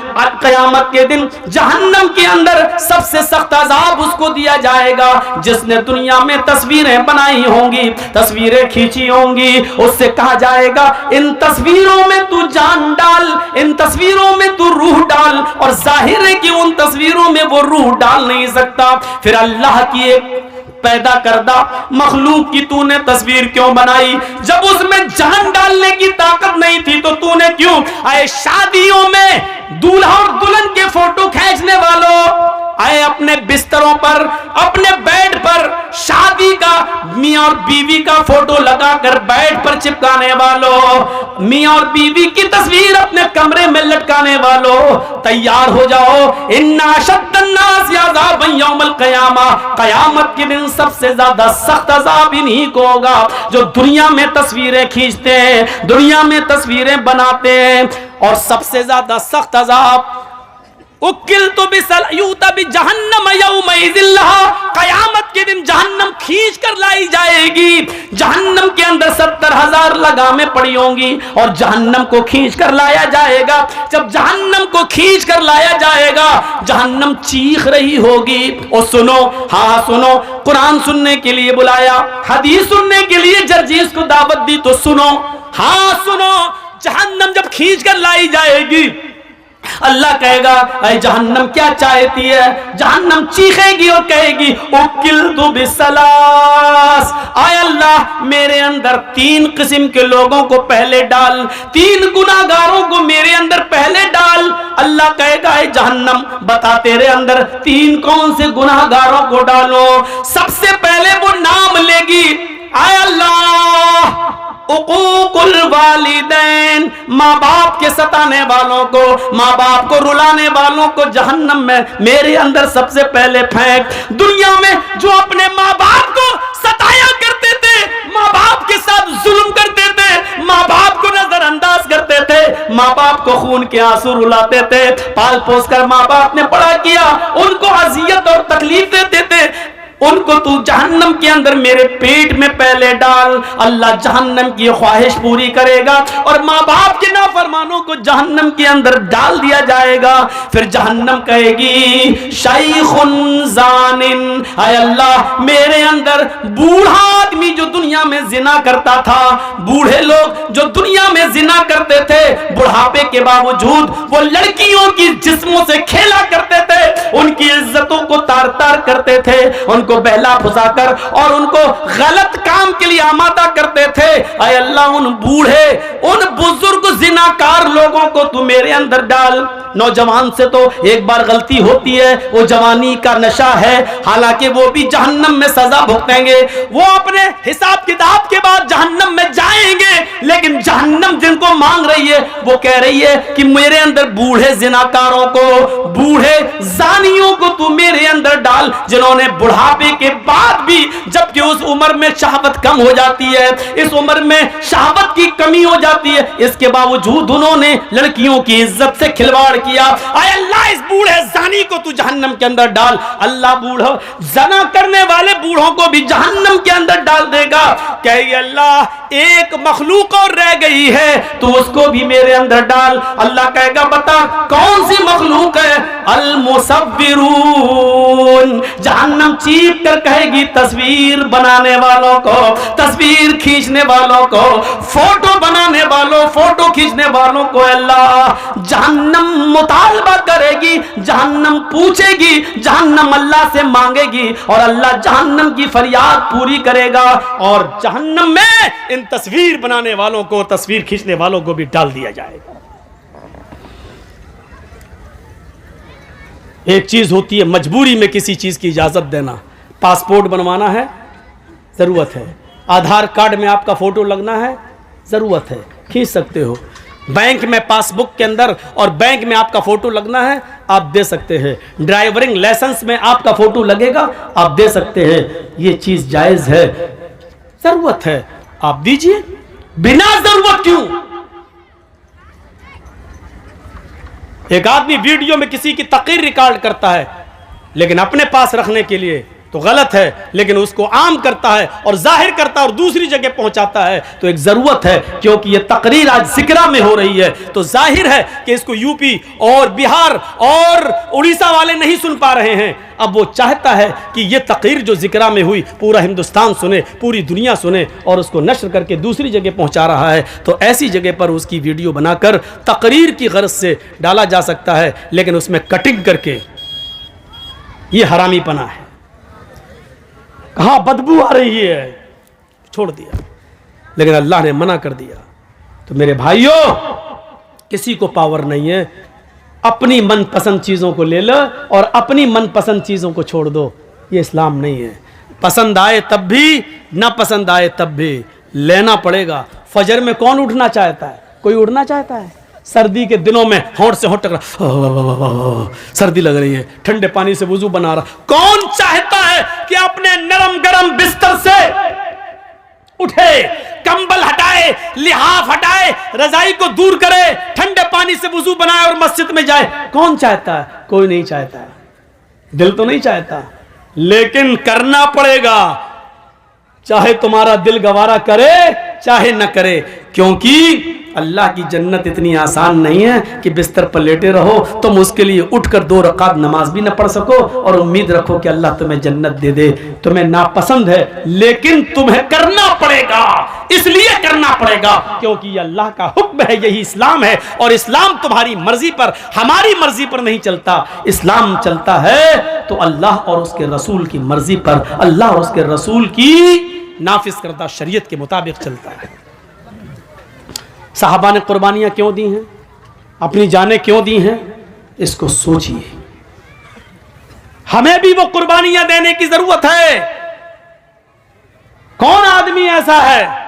क़यामत के दिन जहन्नम के अंदर सबसे सख्त अजाब उसको दिया जाएगा जिसने दुनिया में तस्वीरें बनाई होंगी, तस्वीरें खींची होंगी। उससे कहा जाएगा इन तस्वीरों में तू जान डाल, इन तस्वीरों में तू रूह डाल, और जाहिर है कि उन तस्वीरों में वो रूह डाल नहीं सकता। फिर अल्लाह की एक पैदा करदा मखलूक की तूने तस्वीर क्यों बनाई? जब उसमें जान डालने की ताकत नहीं थी तो तूने क्यों? आए शादियों में दूल्हा और दुल्हन के फोटो खींचने वालों, आए अपने बिस्तरों पर, अपने बेड पर शादी का मियां और बीवी का फोटो लगाकर बेड पर चिपकाने वालों, मियां और बीवी की तस्वीर अपने कमरे में लटकाने वालों, तैयार हो जाओ। इन्ना अशद्दन्नास अज़ाबन यौमल क़ियामा, क़यामत के दिन सबसे ज्यादा सख्त अजाब इन्हीं को होगा जो दुनिया में तस्वीरें खींचते हैं, दुनिया में तस्वीरें बनाते हैं। और सबसे ज्यादा सख्त अजाब जहन्नम यौमइज़िल्लहा, क़यामत के दिन जहन्नम खींच कर लाई जाएगी। जहन्नम के अंदर 70,000 लगामें पड़ी होंगी और जहन्नम को खींच कर लाया जाएगा। जब जहन्नम को खींच कर लाया जाएगा, जहन्नम चीख रही होगी। और सुनो, हाँ सुनो, कुरान सुनने के लिए बुलाया, हदीस सुनने के लिए जर्जीस को दावत दी, तो सुनो, हाँ सुनो, जहन्नम जब खींच कर लाई जाएगी, अल्लाह कहेगा ऐ जहन्नम क्या चाहती है? जहन्नम चीखेगी और कहेगी उकिल्तु बिसलास, आय अल्लाह मेरे अंदर 3 किस्म के लोगों को पहले डाल, 3 गुनाहगारों को मेरे अंदर पहले डाल। अल्लाह कहेगा ऐ जहन्नम बता तेरे अंदर 3 कौन से गुनाहगारों को डालो? सबसे पहले वो नाम लेगी, आय अल्लाह उकूकुल वालिदैन, माँ बाप के सताने वालों को, माँ बाप को रुलाने वालों को जहन्नम में मेरे अंदर सबसे पहले फेंक। दुनिया में जो अपने माँ बाप को सताया करते थे, माँ बाप के साथ जुल्म करते थे, माँ बाप को नजरअंदाज करते थे, माँ बाप को खून के आंसू रुलाते थे, पाल पोस कर माँ बाप ने बड़ा किया, उनको अजियत और तकलीफ देते थे, उनको तू जहन्नम के अंदर मेरे पेट में पहले डाल। अल्लाह जहन्नम की ख्वाहिश पूरी करेगा और माँ बाप के नाफरमानों को जहन्नम के अंदर डाल दिया जाएगा। फिर जहन्नम कहेगी शैखुन जानिन, आय अल्लाह मेरे अंदर बूढ़ा आदमी जो दुनिया में जिना करता था, बूढ़े लोग जो दुनिया में जिना करते थे, बुढ़ापे के बावजूद वो लड़कियों की जिस्मों से खेला करते थे, उनकी इज्जतों को तार तार करते थे, उनको बहला फुसाकर और उनको गलत काम के लिए आमादा करते थे। ऐ अल्लाह उन बूढ़े, उन बुजुर्ग जिनाकार लोगों को तू मेरे अंदर डाल। नौजवान से तो एक बार गलती होती है, वो जवानी का नशा है, हालांकि वो भी जहन्नम में सजा भुगतेंगे, वो अपने हिसाब किताब के बाद जहन्नम में जाएंगे, लेकिन जहन्नम जिनको मांग रही है वो कह रही है कि मेरे अंदर बूढ़े जिनाकारों को, बूढ़े जानियों को तू मेरे अंदर डाल, जिन्होंने बुढ़ापे के बाद भी, जबकि उस उम्र में शहावत कम हो जाती है, इस उम्र में शहावत की कमी हो जाती है, इसके बावजूद उन्होंने लड़कियों की इज्जत से खिलवाड़ किया। आय अल्लाह इस बूढ़े जानी को तू जहन्नम के अंदर डाल। अल्लाह बूढ़ा जना करने वाले बूढ़ों को भी जहन्नम के अंदर डाल देगा। कहे अल्लाह एक मखलूक और रह गई है, तू उसको भी मेरे अंदर डाल। अल्लाह कहेगा बता कौन सी मखलूक है? अल मुसव्विरून, जहन्नम चीख कर कहेगी तस्वीर बनाने वालों को, तस्वीर खींचने वालों को, फोटो बनाने वालों, फोटो खींचने वालों को अल्लाह जहन्नम मुतालबा करेगी, जहन्नम पूछेगी, जहन्नम अल्लाह से मांगेगी और अल्लाह जहन्नम की फरियाद पूरी करेगा और जहन्नम में इन तस्वीर बनाने वालों को, तस्वीर खींचने वालों को भी डाल दिया जाएगा। एक चीज होती है मजबूरी में किसी चीज की इजाजत देना। पासपोर्ट बनवाना है, जरूरत है। आधार कार्ड में आपका फोटो लगना है, जरूरत है, खींच सकते हो। बैंक में पासबुक के अंदर और बैंक में आपका फोटो लगना है, आप दे सकते हैं। ड्राइविंग लाइसेंस में आपका फोटो लगेगा, आप दे सकते हैं। ये चीज जायज है, जरूरत है, आप दीजिए। बिना जरूरत क्यों? एक आदमी वीडियो में किसी की तकरीर रिकॉर्ड करता है, लेकिन अपने पास रखने के लिए तो गलत है, लेकिन उसको आम करता है और जाहिर करता है और दूसरी जगह पहुंचाता है तो एक जरूरत है, क्योंकि ये तकरीर आज जिक्रा में हो रही है तो जाहिर है कि इसको यूपी और बिहार और उड़ीसा वाले नहीं सुन पा रहे हैं। अब वो चाहता है कि ये तकरीर जो जिक्रा में हुई पूरा हिंदुस्तान सुने, पूरी दुनिया सुने, और उसको नश्र करके दूसरी जगह पहुंचा रहा है। तो ऐसी जगह पर उसकी वीडियो बनाकर तकरीर की गर्ज से डाला जा सकता है, लेकिन उसमें कटिंग करके ये हरामीपना है। कहा बदबू आ रही है, छोड़ दिया, लेकिन अल्लाह ने मना कर दिया। तो मेरे भाइयों, किसी को पावर नहीं है, अपनी मनपसंद चीजों को ले लो और अपनी मनपसंद चीजों को छोड़ दो। ये इस्लाम नहीं है। पसंद आए तब भी, ना पसंद आए तब भी लेना पड़ेगा। फजर में कौन उठना चाहता है? कोई उठना चाहता है? सर्दी के दिनों में होंठ से होंठ टकरा, सर्दी लग रही है, ठंडे पानी से वुजू बना रहा, कौन चाहता है कि अपने नरम गरम बिस्तर से उठे, कंबल हटाए, लिहाफ हटाए, रजाई को दूर करे, ठंडे पानी से वुजू बनाए और मस्जिद में जाए? कौन चाहता है? कोई नहीं चाहता है, दिल तो नहीं चाहता, लेकिन करना पड़ेगा, चाहे तुम्हारा दिल गवारा करे चाहे न करे, क्योंकि अल्लाह की जन्नत इतनी आसान नहीं है कि बिस्तर पर लेटे रहो, तुम उसके लिए उठकर 2 रकात नमाज भी न पढ़ सको और उम्मीद रखो कि अल्लाह तुम्हें जन्नत दे दे। तुम्हें नापसंद है, लेकिन तुम्हें करना पड़ेगा, इसलिए करना पड़ेगा क्योंकि ये अल्लाह का हुक्म है, यही इस्लाम है। और इस्लाम तुम्हारी मर्जी पर, हमारी मर्जी पर नहीं चलता। इस्लाम चलता है तो अल्लाह और उसके रसूल की मर्जी पर, अल्लाह और उसके रसूल की नाफिज करदा शरीयत के मुताबिक चलता है। साहबा ने कुर्बानियां क्यों दी हैं? अपनी जानें क्यों दी हैं? इसको सोचिए। हमें भी वो कुर्बानियां देने की जरूरत है। कौन आदमी ऐसा है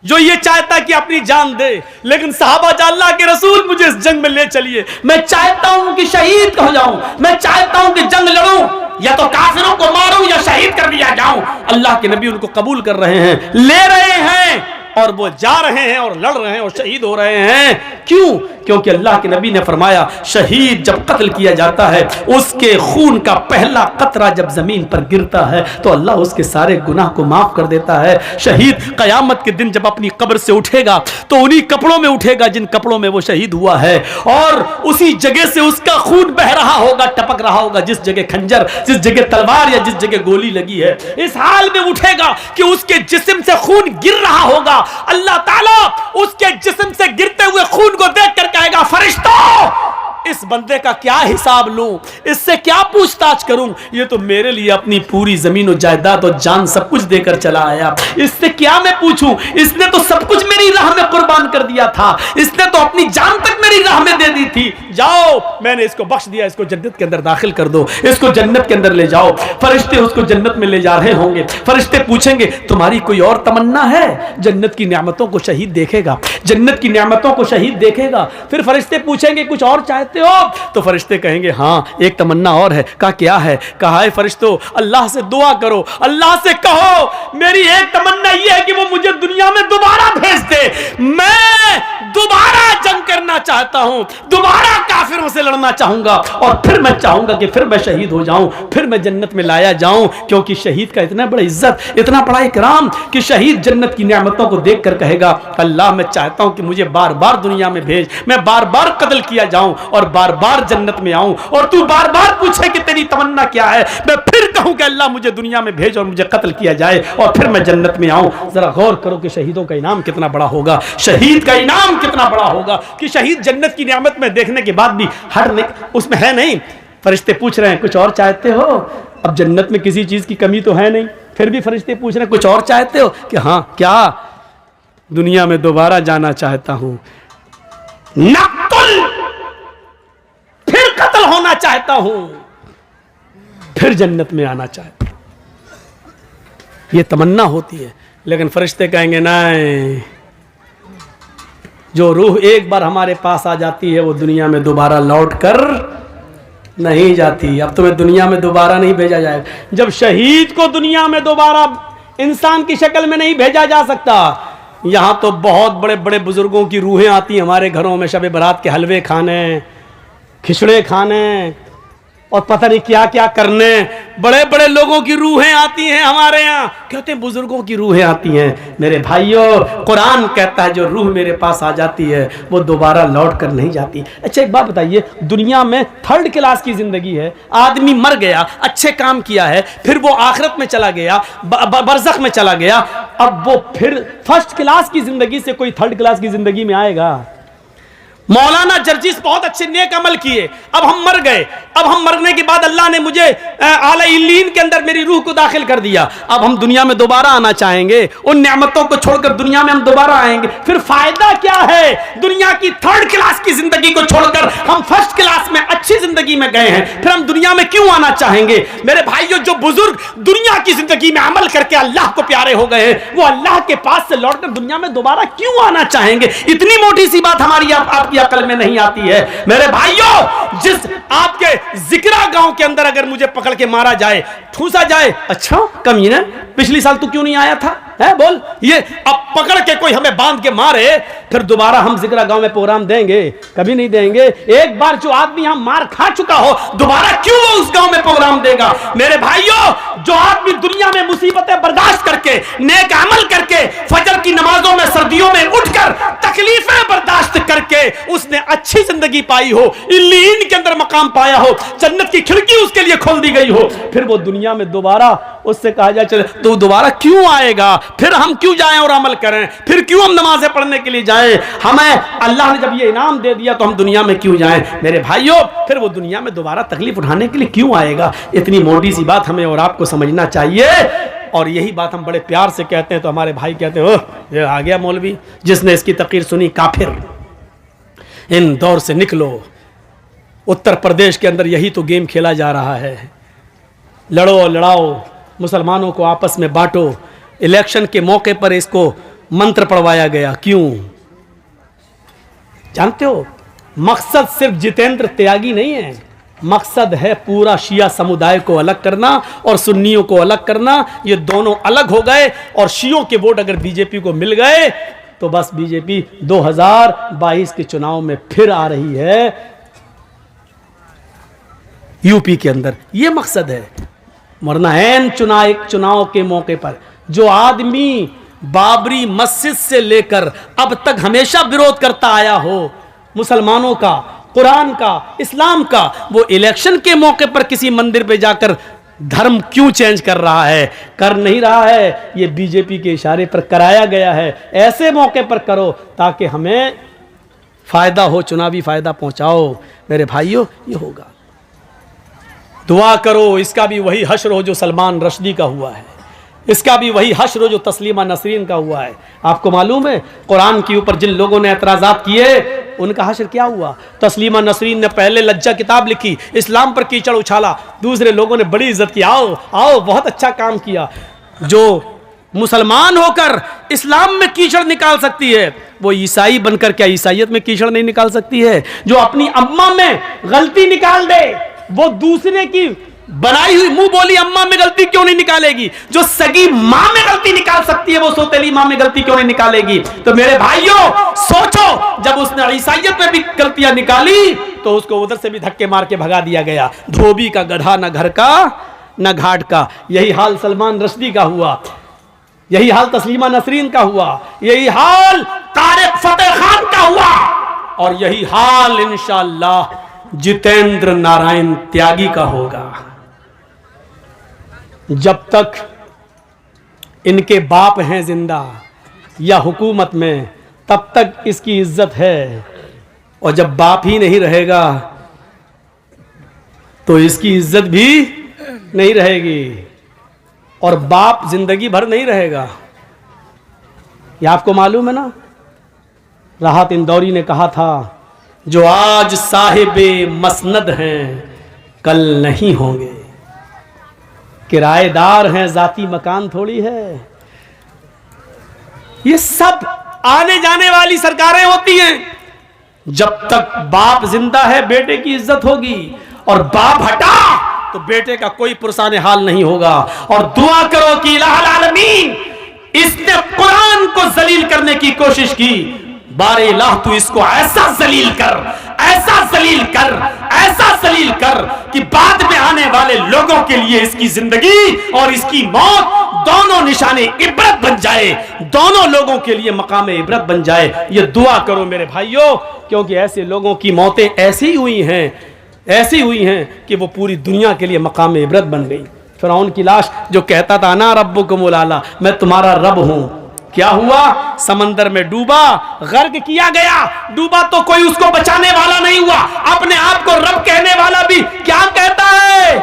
जो ये चाहता कि अपनी जान दे? लेकिन साहबा अल्लाह के रसूल मुझे इस जंग में ले चलिए, मैं चाहता हूं कि शहीद हो जाऊं, मैं चाहता हूं कि जंग लड़ूं, या तो काफिरों को मारूं या शहीद कर दिया जाऊं। अल्लाह के नबी उनको कबूल कर रहे हैं, ले रहे हैं, और वो जा रहे हैं और लड़ रहे हैं और शहीद हो रहे हैं। क्यों? क्योंकि अल्लाह के नबी ने फरमाया, शहीद जब कत्ल किया जाता है, उसके खून का पहला कतरा जब जमीन पर गिरता है तो अल्लाह उसके सारे गुनाह को माफ कर देता है। शहीद कयामत के दिन जब अपनी कब्र से उठेगा तो उन्हीं कपड़ों में उठेगा जिन कपड़ों में वो शहीद हुआ है, और उसी जगह से उसका खून बह रहा होगा, टपक रहा होगा, जिस जगह खंजर, जिस जगह तलवार या जिस जगह गोली लगी है। इस हाल में उठेगा कि उसके जिस्म से खून गिर रहा होगा। अल्लाह ताला उसके जिस्म से गिरते हुए खून को देखकर कहेगा, फरिश्तों, इस बंदे का क्या हिसाब लूं, इससे क्या पूछताछ करूं? ये तो मेरे लिए अपनी पूरी जमीन और जायदाद और जान सब कुछ देकर चला आया, इससे क्या मैं पूछूं? इसने तो सब कुछ मेरी राह में कुर्बान कर दिया था, इसने तो अपनी जान तक मेरी राह में दे दी थी। जाओ, मैंने इसको बख्श दिया, इसको जन्नत के अंदर दाखिल कर दो, इसको जन्नत के अंदर ले जाओ। फरिश्ते उसको जन्नत में ले जा रहे होंगे। फरिश्ते पूछेंगे, तुम्हारी कोई और तमन्ना है? जन्नत की नेमतों को शहीद देखेगा, जन्नत की नेमतों को शहीद देखेगा। फिर फरिश्ते पूछेंगे, कुछ और चाहते हो? तो फरिश्ते कहेंगे, हाँ, एक तमन्ना और है। कहा, क्या है? कहा है, फरिश्तों, अल्लाह से दुआ करो, अल्लाह से कहो मेरी एक तमन्ना यह है कि वो मुझे दुनिया में दोबारा भेज दे, मैं दोबारा जंग करना चाहता हूं, दोबारा काफिरों से लड़ना चाहूंगा, और फिर मैं चाहूंगा कि फिर मैं शहीद हो जाऊं, फिर मैं जन्नत में लाया जाऊं। क्योंकि शहीद का इतना बड़ा इज्जत, इतना बड़ा इकराम कि शहीद जन्नत की नेमतों को देखकर कहेगा, अल्लाह, मैं चाहता हूं कि मुझे बार बार दुनिया में भेज, मैं बार बार कत्ल किया जाऊं और बार बार जन्नत में आऊं, और तू बार बार पूछे कि तेरी तमन्ना क्या है, मैं फिर कहूं कि अल्लाह मुझे दुनिया में भेज और मुझे कत्ल किया जाए और फिर मैं जन्नत में आऊं। जरा गौर करो कि शहीदों का इनाम कितना बड़ा होगा, शहीद का इनाम कितना बड़ा होगा कि शहीद जन्नत की नेमत में देखने के बाद भी हर उसमें है नहीं। फरिश्ते पूछ रहे हैं, कुछ और चाहते हो? अब जन्नत में किसी चीज की कमी तो है नहीं, फिर भी फरिश्ते पूछ रहे हैं, कुछ और चाहते हो? कि हाँ, क्या? दुनिया में दोबारा जाना चाहता हूं, नक्तुल, फिर कत्ल होना चाहता हूं, फिर जन्नत में आना चाहता हूं। यह तमन्ना होती है। लेकिन फरिश्ते कहेंगे, नहीं, जो रूह एक बार हमारे पास आ जाती है वो दुनिया में दोबारा लौट कर नहीं जाती। अब तुम्हें दुनिया में दोबारा नहीं भेजा जाएगा। जब शहीद को दुनिया में दोबारा इंसान की शक्ल में नहीं भेजा जा सकता, यहां तो बहुत बड़े बड़े बुजुर्गों की रूहें आती हैं हमारे घरों में, शब बारात के हलवे खाने, खिचड़े खाने, और पता नहीं क्या क्या करने। बड़े बड़े लोगों की रूहें आती हैं हमारे यहाँ, कहते हैं बुजुर्गों की रूहें आती हैं। मेरे भाइयों, कुरान कहता है जो रूह मेरे पास आ जाती है वो दोबारा लौट कर नहीं जाती। अच्छा एक बात बताइए, दुनिया में 3rd क्लास की जिंदगी है, आदमी मर गया, अच्छे काम किया है, फिर वो आखिरत में चला गया, बरज़ख में चला गया, अब वो फिर 1st क्लास की जिंदगी से कोई 3rd क्लास की जिंदगी में आएगा? मौलाना जर्जिस बहुत अच्छे नेक अमल किए, अब हम मर गए, अब हम मरने के बाद अल्लाह ने मुझे आला इल्लीन के अंदर मेरी रूह को दाखिल कर दिया, अब हम दुनिया में दोबारा आना चाहेंगे, उन नेमतों को छोड़कर दुनिया में हम दोबारा आएंगे, फिर फायदा क्या है? दुनिया की 3rd क्लास की जिंदगी को छोड़कर हम 1st क्लास में अच्छी जिंदगी में गए हैं, फिर हम दुनिया में क्यों आना चाहेंगे? मेरे भाइयों, जो बुजुर्ग दुनिया की जिंदगी में अमल करके अल्लाह को प्यारे हो गए हैं, वो अल्लाह के पास से लौटकर दुनिया में दोबारा क्यों आना चाहेंगे? इतनी मोटी सी बात हमारी आपकी अकल में नहीं आती है। मेरे भाइयों, जिस आपके जिक्रा गांव के अंदर अगर मुझे पकड़ के मारा जाए, ठूसा जाए, अच्छा कमीने पिछली साल तू क्यों नहीं आया था, है बोल, ये अब पकड़ के कोई हमें बांध के मारे, फिर दोबारा हम जिक्रा गांव में प्रोग्राम देंगे? कभी नहीं देंगे। एक बार जो आदमी हम मार खा चुका हो, दोबारा क्यों वो उस गांव में प्रोग्राम देगा? मेरे भाइयों, जो आदमी दुनिया में मुसीबतें बर्दाश्त करके, नेक अमल करके, फजर की नमाजों में सर्दियों में उठकर तकलीफें बर्दाश्त करके उसने अच्छी जिंदगी पाई हो, इल्लीन के अंदर मकाम पाया हो, जन्नत की खिड़की उसके लिए खोल दी गई हो, फिर वो दुनिया में दोबारा उससे कहा जाए चले तो दोबारा क्यों आएगा? फिर हम क्यों जाएं और अमल करें? फिर क्यों हम नमाजें पढ़ने के लिए जाएं? हमें अल्लाह ने जब ये इनाम दे दिया तो हम दुनिया में क्यों जाएं? मेरे भाइयों, फिर वो दुनिया में दोबारा तकलीफ उठाने के लिए क्यों आएगा? इतनी मोटी सी बात हमें और आपको समझना चाहिए। और यही बात हम बड़े प्यार से कहते हैं तो हमारे भाई कहते हैं, ओह ये आ गया मौलवी, जिसने इसकी तकरीर सुनी काफिर, इन दौर से निकलो। उत्तर प्रदेश के अंदर यही तो गेम खेला जा रहा है, लड़ो लड़ाओ, मुसलमानों को आपस में बांटो। इलेक्शन के मौके पर इसको मंत्र पढ़वाया गया, क्यों जानते हो? मकसद सिर्फ जितेंद्र त्यागी नहीं है, मकसद है पूरा शिया समुदाय को अलग करना और सुन्नियों को अलग करना। ये दोनों अलग हो गए और शियों के वोट अगर बीजेपी को मिल गए तो बस बीजेपी 2022 के चुनाव में फिर आ रही है यूपी के अंदर। ये मकसद है। वरना ऐन चुनाव के मौके पर जो आदमी बाबरी मस्जिद से लेकर अब तक हमेशा विरोध करता आया हो मुसलमानों का, कुरान का, इस्लाम का, वो इलेक्शन के मौके पर किसी मंदिर पे जाकर धर्म क्यों चेंज कर रहा है? कर नहीं रहा है, ये बीजेपी के इशारे पर कराया गया है। ऐसे मौके पर करो ताकि हमें फायदा हो, चुनावी फायदा पहुंचाओ। मेरे भाइयों, ये होगा। दुआ करो इसका भी वही हश्र हो जो सलमान रश्दी का हुआ है, इसका भी वही हश्र हो जो तस्लीमा नसरीन का हुआ है। आपको मालूम है कुरान के ऊपर जिन लोगों ने एतराज़ात किए उनका हश्र क्या हुआ? तस्लीमा नसरीन ने पहले लज्जा किताब लिखी, इस्लाम पर कीचड़ उछाला, दूसरे लोगों ने बड़ी इज्जत की, आओ आओ बहुत अच्छा काम किया। जो मुसलमान होकर इस्लाम में कीचड़ निकाल सकती है वो ईसाई बनकर क्या ईसाइयत में कीचड़ नहीं निकाल सकती है? जो अपनी अम्मा में गलती निकाल दे वो दूसरे की बनाई हुई मुंह बोली अम्मा में गलती क्यों नहीं निकालेगी? जो सगी मां में गलती निकाल सकती है वो सौतेली मां में गलती क्यों नहीं निकालेगी? तो मेरे भाइयों सोचो, जब उसने ईसाइयत में भी गलतियां निकाली तो उसको उधर से भी धक्के मार के भगा दिया गया। धोबी का गधा न घर का न घाट का। यही हाल सलमान रश्दी का हुआ, यही हाल तस्लीमा नसरीन का हुआ, यही हाल तारिक फतेह खान का हुआ और यही हाल इंशाअल्लाह जितेंद्र नारायण त्यागी का होगा। जब तक इनके बाप हैं जिंदा या हुकूमत में तब तक इसकी इज्जत है, और जब बाप ही नहीं रहेगा तो इसकी इज्जत भी नहीं रहेगी, और बाप जिंदगी भर नहीं रहेगा। ये आपको मालूम है ना? राहत इंदौरी ने कहा था जो आज साहिबे मसनद हैं कल नहीं होंगे, किराएदार हैं जाती मकान थोड़ी है। ये सब आने जाने वाली सरकारें होती हैं। जब तक बाप जिंदा है बेटे की इज्जत होगी, और बाप हटा तो बेटे का कोई पुरसाने हाल नहीं होगा। और दुआ करो कि इलाहुल आलमीन इसने कुरान को जलील करने की कोशिश की, बारे इलाह तू इसको ऐसा जलील कर, ऐसा जलील कर कि बाद में आने वाले लोगों के लिए इसकी जिंदगी और इसकी मौत दोनों निशाने इबरत बन जाए, दोनों लोगों के लिए मकाम इबरत बन जाए। ये दुआ करो मेरे भाइयों, क्योंकि ऐसे लोगों की मौतें ऐसी हुई हैं कि वो पूरी दुनिया के लिए मकाम इबरत बन गई। फिरौन की लाश जो कहता था ना रब्बुकुमुल आला, मैं तुम्हारा रब हूं, क्या हुआ? समंदर में डूबा, गर्क किया गया। डूबा तो कोई उसको बचाने वाला नहीं हुआ, अपने आप को रब कहने वाला भी क्या कहता है?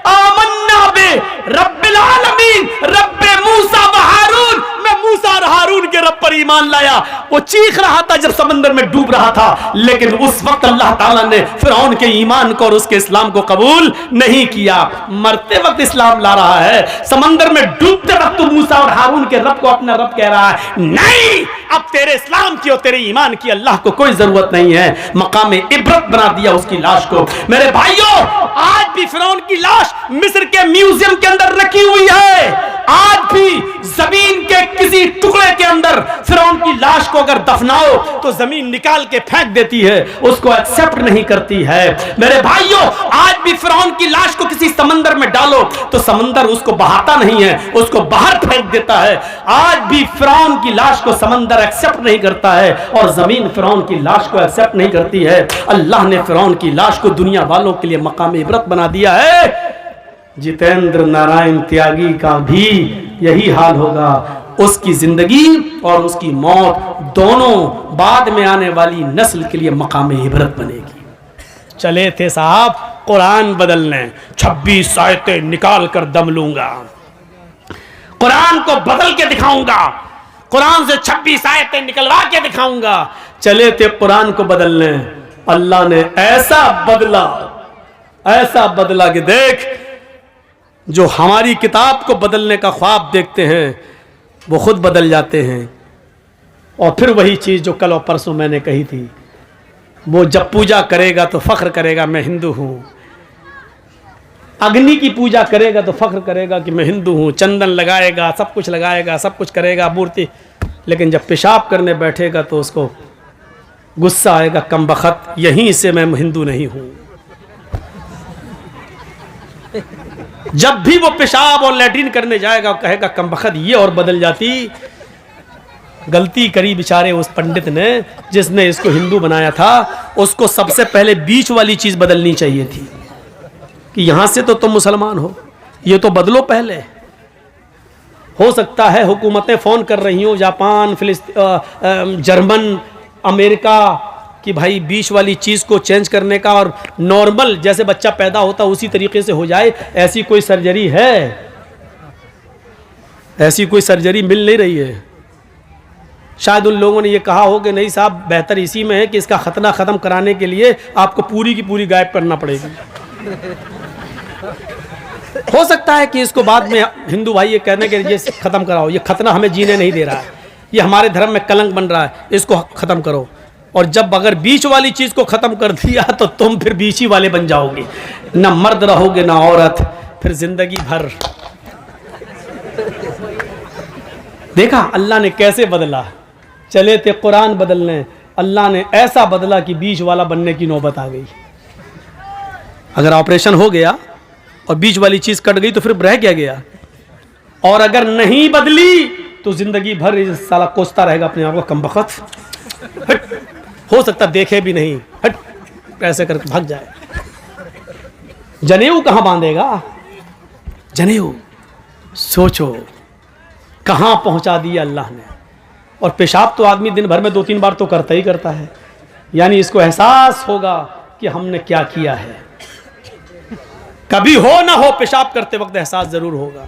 आमन्ना बे रब्बिल आलमीन, रब्बे मूसा व हारून, मैं मूसा और हारून के रब पर ईमान लाया। वो चीख रहा था जब समंदर में डूब रहा था, लेकिन उस वक्त अल्लाह ताला ने फिरौन के ईमान को और उसके इस्लाम को कबूल नहीं किया। मरते वक्त इस्लाम ला रहा है, समंदर में डूबते वक्त मूसा और हारून के रब को अपना रब कह रहा है। नहीं, अब तेरे इस्लाम की और तेरे ईमान की अल्लाह को कोई जरूरत नहीं है। मकाम इबरत बना दिया उसकी लाश को। मेरे भाइयों, आज भी फिरौन की लाश मिस्र के म्यूजियम के अंदर रखी हुई है। आज भी जमीन के किसी टुकड़े के अंदर फिरौन की लाश को अगर दफनाओ तो जमीन निकाल के फेंक देती है, उसको एक्सेप्ट नहीं करती है। मेरे भाइयों, आज भी फिरौन की लाश को किसी समंदर में डालो तो समंदर उसको बहाता नहीं है, उसको बाहर फेंक देता है। आज भी फिरौन की लाश को समंदर एक्सेप्ट नहीं करता है और जमीन फिरौन की लाश को एक्सेप्ट नहीं करती है। अल्लाह ने फिरौन की लाश को दुनिया वालों के लिए मकाम इबरत बना दिया है। जितेंद्र नारायण त्यागी का भी यही हाल होगा। उसकी जिंदगी और उसकी मौत दोनों बाद में आने वाली नस्ल के लिए मकाम इबरत बनेगी। चले थे साहब कुरान बदलने, 26 आयतें निकाल कर दम लूंगा, कुरान को बदल के दिखाऊंगा, कुरान से 26 आयतें निकलवा के दिखाऊंगा। चले थे कुरान को बदलने, अल्लाह ने ऐसा बदला कि देख, जो हमारी किताब को बदलने का ख्वाब देखते हैं वो खुद बदल जाते हैं। और फिर वही चीज़ जो कल और परसों मैंने कही थी, वो जब पूजा करेगा तो फख्र करेगा मैं हिंदू हूँ, अग्नि की पूजा करेगा तो फख्र करेगा कि मैं हिंदू हूँ, चंदन लगाएगा, सब कुछ लगाएगा, सब कुछ करेगा, मूर्ति, लेकिन जब पेशाब करने बैठेगा तो उसको गुस्सा आएगा, कमबख्त, यहीं से मैं हिंदू नहीं हूँ। जब भी वो पेशाब और लैट्रिन करने जाएगा कहेगा कमबख्त, ये और बदल जाती। गलती करी बेचारे उस पंडित ने जिसने इसको हिंदू बनाया था। उसको सबसे पहले बीच वाली चीज बदलनी चाहिए थी कि यहां से तो तुम मुसलमान हो, ये तो बदलो पहले। हो सकता है हुकूमतें फोन कर रही हो, जापान, जर्मन, अमेरिका, कि भाई बीच वाली चीज़ को चेंज करने का और नॉर्मल जैसे बच्चा पैदा होता उसी तरीके से हो जाए, ऐसी कोई सर्जरी है? ऐसी कोई सर्जरी मिल नहीं रही है। शायद उन लोगों ने ये कहा हो कि नहीं साहब, बेहतर इसी में है कि इसका खतना ख़त्म कराने के लिए आपको पूरी की पूरी गायब करना पड़ेगी। हो सकता है कि इसको बाद में हिंदू भाई ये कहने के ये ख़त्म कराओ, ये खतना हमें जीने नहीं दे रहा है, ये हमारे धर्म में कलंक बन रहा है, इसको ख़त्म करो। और जब अगर बीच वाली चीज को खत्म कर दिया तो तुम फिर बीच ही वाले बन जाओगे, ना मर्द रहोगे ना औरत, फिर जिंदगी भर। देखा अल्लाह ने कैसे बदला। चले थे कुरान बदलने, अल्लाह ने ऐसा बदला कि बीच वाला बनने की नौबत आ गई। अगर ऑपरेशन हो गया और बीच वाली चीज कट गई तो फिर रह क्या गया। और अगर नहीं बदली तो जिंदगी भर इस साला कोसता रहेगा अपने आप को, कमबख्त, हो सकता देखे भी नहीं, हट, ऐसे करके भाग जाए। जनेऊ कहां बांधेगा? जनेऊ सोचो कहां पहुंचा दिया अल्लाह ने। और पेशाब तो आदमी दिन भर में 2-3 बार तो करता ही करता है, यानी इसको एहसास होगा कि हमने क्या किया है। कभी हो ना हो, पेशाब करते वक्त एहसास जरूर होगा।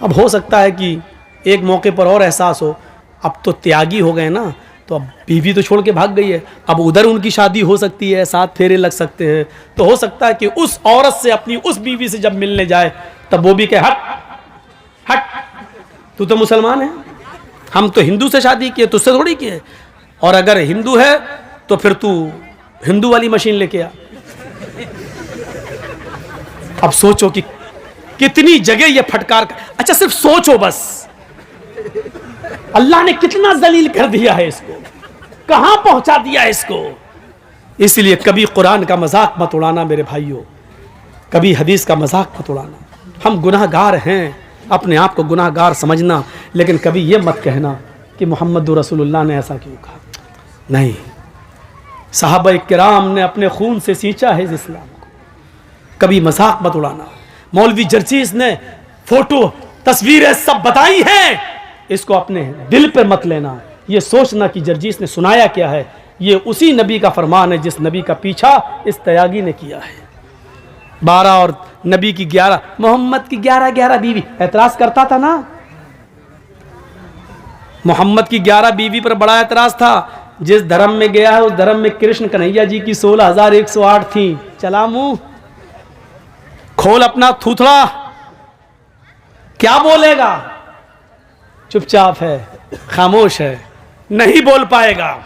अब हो सकता है कि एक मौके पर और एहसास हो, अब तो त्यागी हो गए ना, तो अब बीवी तो छोड़ के भाग गई है, अब उधर उनकी शादी हो सकती है, 7 फेरे लग सकते हैं, तो हो सकता है कि उस औरत से, अपनी उस बीवी से जब मिलने जाए तब वो भी कहे हट हट, तू तो मुसलमान है, हम तो हिंदू से शादी किए, तुझसे थोड़ी किए। और अगर हिंदू है तो फिर तू हिंदू वाली मशीन लेके आ। अब सोचो कि कितनी जगह ये फटकार। अच्छा सिर्फ सोचो बस, अल्लाह ने कितना जलील कर दिया है इसको, कहां पहुंचा दिया है इसको। इसलिए कभी कुरान का मजाक मत उड़ाना मेरे भाइयों, कभी हदीस का मजाक मत उड़ाना। हम गुनाहगार हैं, अपने आप को गुनाहगार समझना, लेकिन कभी ये मत कहना कि मोहम्मद रसूलुल्लाह ने ऐसा क्यों कहा। नहीं, सहाबा किराम ने अपने खून से सींचा है इस इस्लाम को, कभी मजाक मत उड़ाना। मौलवी जर्जीस ने फोटो तस्वीरें सब बताई हैं, इसको अपने दिल पर मत लेना। ये सोचना कि जर्जीस ने सुनाया क्या है, ये उसी नबी का फरमान है जिस नबी का पीछा इस तयागी ने किया है। 12 और नबी की 11, मोहम्मद की 11 बीवी। एतराज करता था ना, मोहम्मद की 11 बीवी पर बड़ा एतराज था। जिस धर्म में गया है उस धर्म में कृष्ण कन्हैया जी की 16,108 थी। चला मुंह खोल अपना थूथड़ा, क्या बोलेगा? चुपचाप है, खामोश है, नहीं बोल पाएगा,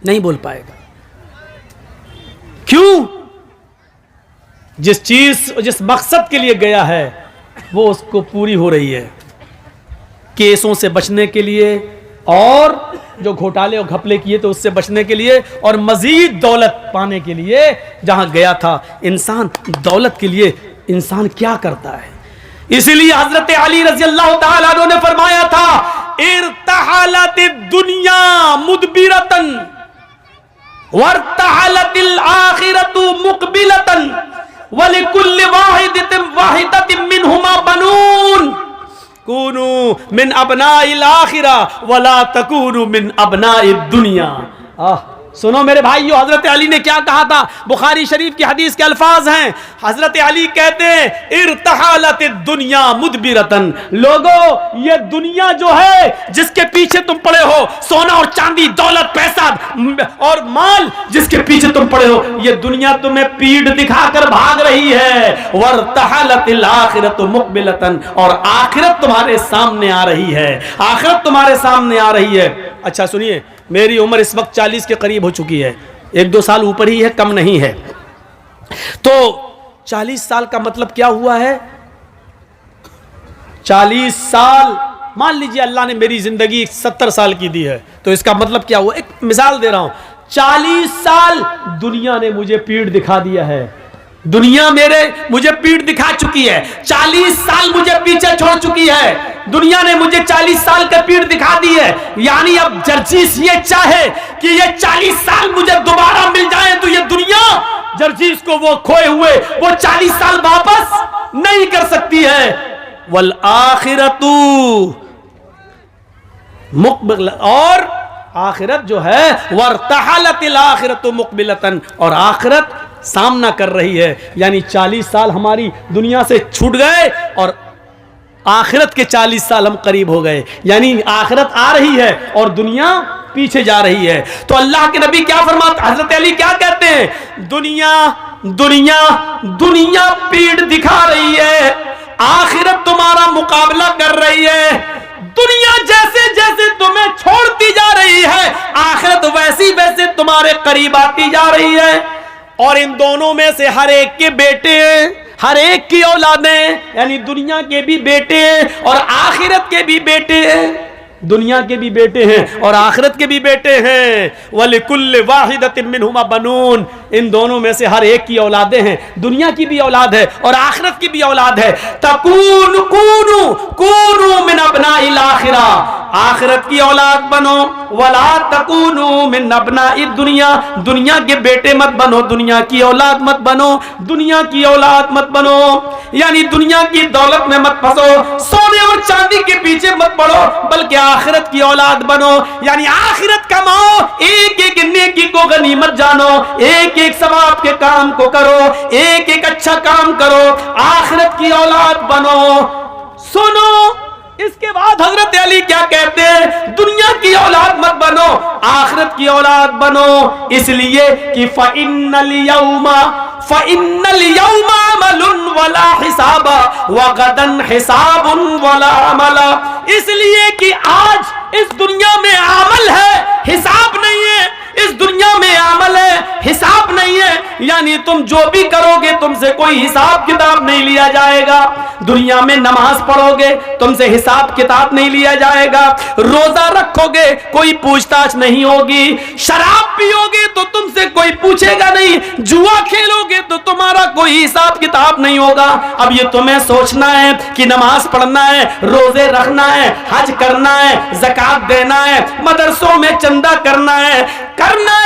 नहीं बोल पाएगा। क्यों? जिस मकसद के लिए गया है वो उसको पूरी हो रही है। केसों से बचने के लिए, और जो घोटाले और घपले किए तो उससे बचने के लिए, और मजीद दौलत पाने के लिए जहां गया था। इंसान दौलत के लिए इंसान क्या करता है? इसीलिए हजरत अली रज़ी अल्लाह तआला अन्हु ने फरमाया था, इर्तहलतिद दुनिया मुदबिरतन वर्तहलतिल आखिरतु मुकबिलतन वलिकुल्लि वाहिदतिन मिनहुमा बनून कूनू मिन अबनाइल आखिरा वला तकूनू मिन अबनाइद दुनिया। सुनो मेरे भाइयों, हजरत अली ने क्या कहा था? बुखारी शरीफ की हदीस के अल्फाज हैं। हजरत अली कहते हैं, इर्तहालतिद दुनिया मुदबिरतन, लोगों ये दुनिया जो है जिसके पीछे तुम पड़े हो, सोना और चांदी, दौलत, पैसा और माल जिसके पीछे तुम पड़े हो, ये दुनिया तुम्हें पीठ दिखाकर भाग रही है। वर्तहलतिल आखिरतु मुकबिलतन, और आखिरत तुम्हारे सामने आ रही है, आखिरत तुम्हारे सामने आ रही है। अच्छा सुनिए, मेरी उम्र इस वक्त 40 के करीब हो चुकी है, 1-2 साल ऊपर ही है, कम नहीं है। तो 40 साल का मतलब क्या हुआ है? 40 साल, मान लीजिए अल्लाह ने मेरी जिंदगी 70 साल की दी है, तो इसका मतलब क्या हुआ? एक मिसाल दे रहा हूं, 40 साल दुनिया ने मुझे पीठ दिखा दिया है, दुनिया मुझे पीठ दिखा चुकी है। 40 साल मुझे पीछे छोड़ चुकी है, दुनिया ने मुझे 40 साल का पीठ दिखा दी है। यानी अब जर्जीस ये चाहे कि ये 40 साल मुझे दोबारा मिल जाए तो ये दुनिया जर्जीस को वो खोए हुए वो 40 साल वापस नहीं कर सकती है। वल आखिरतु मुकबिल, और आखिरत जो है वर्तहलतिल आखिरतु मुकबिलतन, और आखिरत सामना कर रही है। यानी 40 साल हमारी दुनिया से छूट गए और आखिरत के 40 साल हम करीब हो गए। यानी आखिरत आ रही है और दुनिया पीछे जा रही है। तो अल्लाह के नबी क्या फरमाते, हजरत अली क्या कहते हैं? दुनिया दुनिया दुनिया पीठ दिखा रही है, आखिरत तुम्हारा मुकाबला कर रही है। दुनिया जैसे जैसे तुम्हें छोड़ती जा रही है, आखिरत वैसी वैसे तुम्हारे करीब आती जा रही है। और इन दोनों में से हर एक के बेटे हैं, हर एक की औलादें, यानी दुनिया के भी बेटे हैं और आखिरत के भी बेटे हैं। दुनिया के भी बेटे हैं और आखिरत के भी बेटे हैं। वलिकुल्लि वाहिदतिन मिनहुमा बनून, इन दोनों में से हर एक की औलादें हैं, दुनिया की भी औलाद है और आखिरत की भी औलाद है। तकून कूनू कूनू मिन अबनाइल आखिरा, आखिरत की औलाद बनो। वला तकूनू मिन अबनाइद दुनिया, दुनिया के बेटे मत बनो, दुनिया की औलाद मत बनो, दुनिया की औलाद मत बनो। यानी दुनिया की दौलत में मत फंसो, सोने और चांदी के पीछे मत पड़ो, बल्कि आखिरत की औलाद बनो। यानी आखिरत कमाओ, एक एक नेकी को गनीमत जानो, एक एक सवाब के काम को करो, एक एक अच्छा काम करो, आखिरत की औलाद बनो। सुनो, इसके बाद हजरत अली क्या कहते हैं? दुनिया की औलाद मत बनो, आखिरत की औलाद बनो। इसलिए कि फ़इन्नल यौमा अमलुन वला हिसाबा व गदन हिसाबुन वला अमला। इसलिए कि आज इस दुनिया में अमल है, हिसाब नहीं है। इस दुनिया में अमल है, हिसाब नहीं है। यानी तुम जो भी करोगे तुमसे कोई हिसाब किताब नहीं लिया जाएगा। दुनिया में नमाज पढ़ोगे तुमसे हिसाब किताब नहीं लिया जाएगा, रोजा रखोगे कोई पूछताछ नहीं होगी, शराब पियोगे तो तुमसे कोई पूछेगा नहीं, जुआ खेलोगे तो तुम्हारा कोई हिसाब किताब नहीं होगा। अब ये तुम्हें सोचना है कि नमाज पढ़ना है, रोजे रखना है, हज करना है, ज़कात देना है, मदरसों में चंदा करना है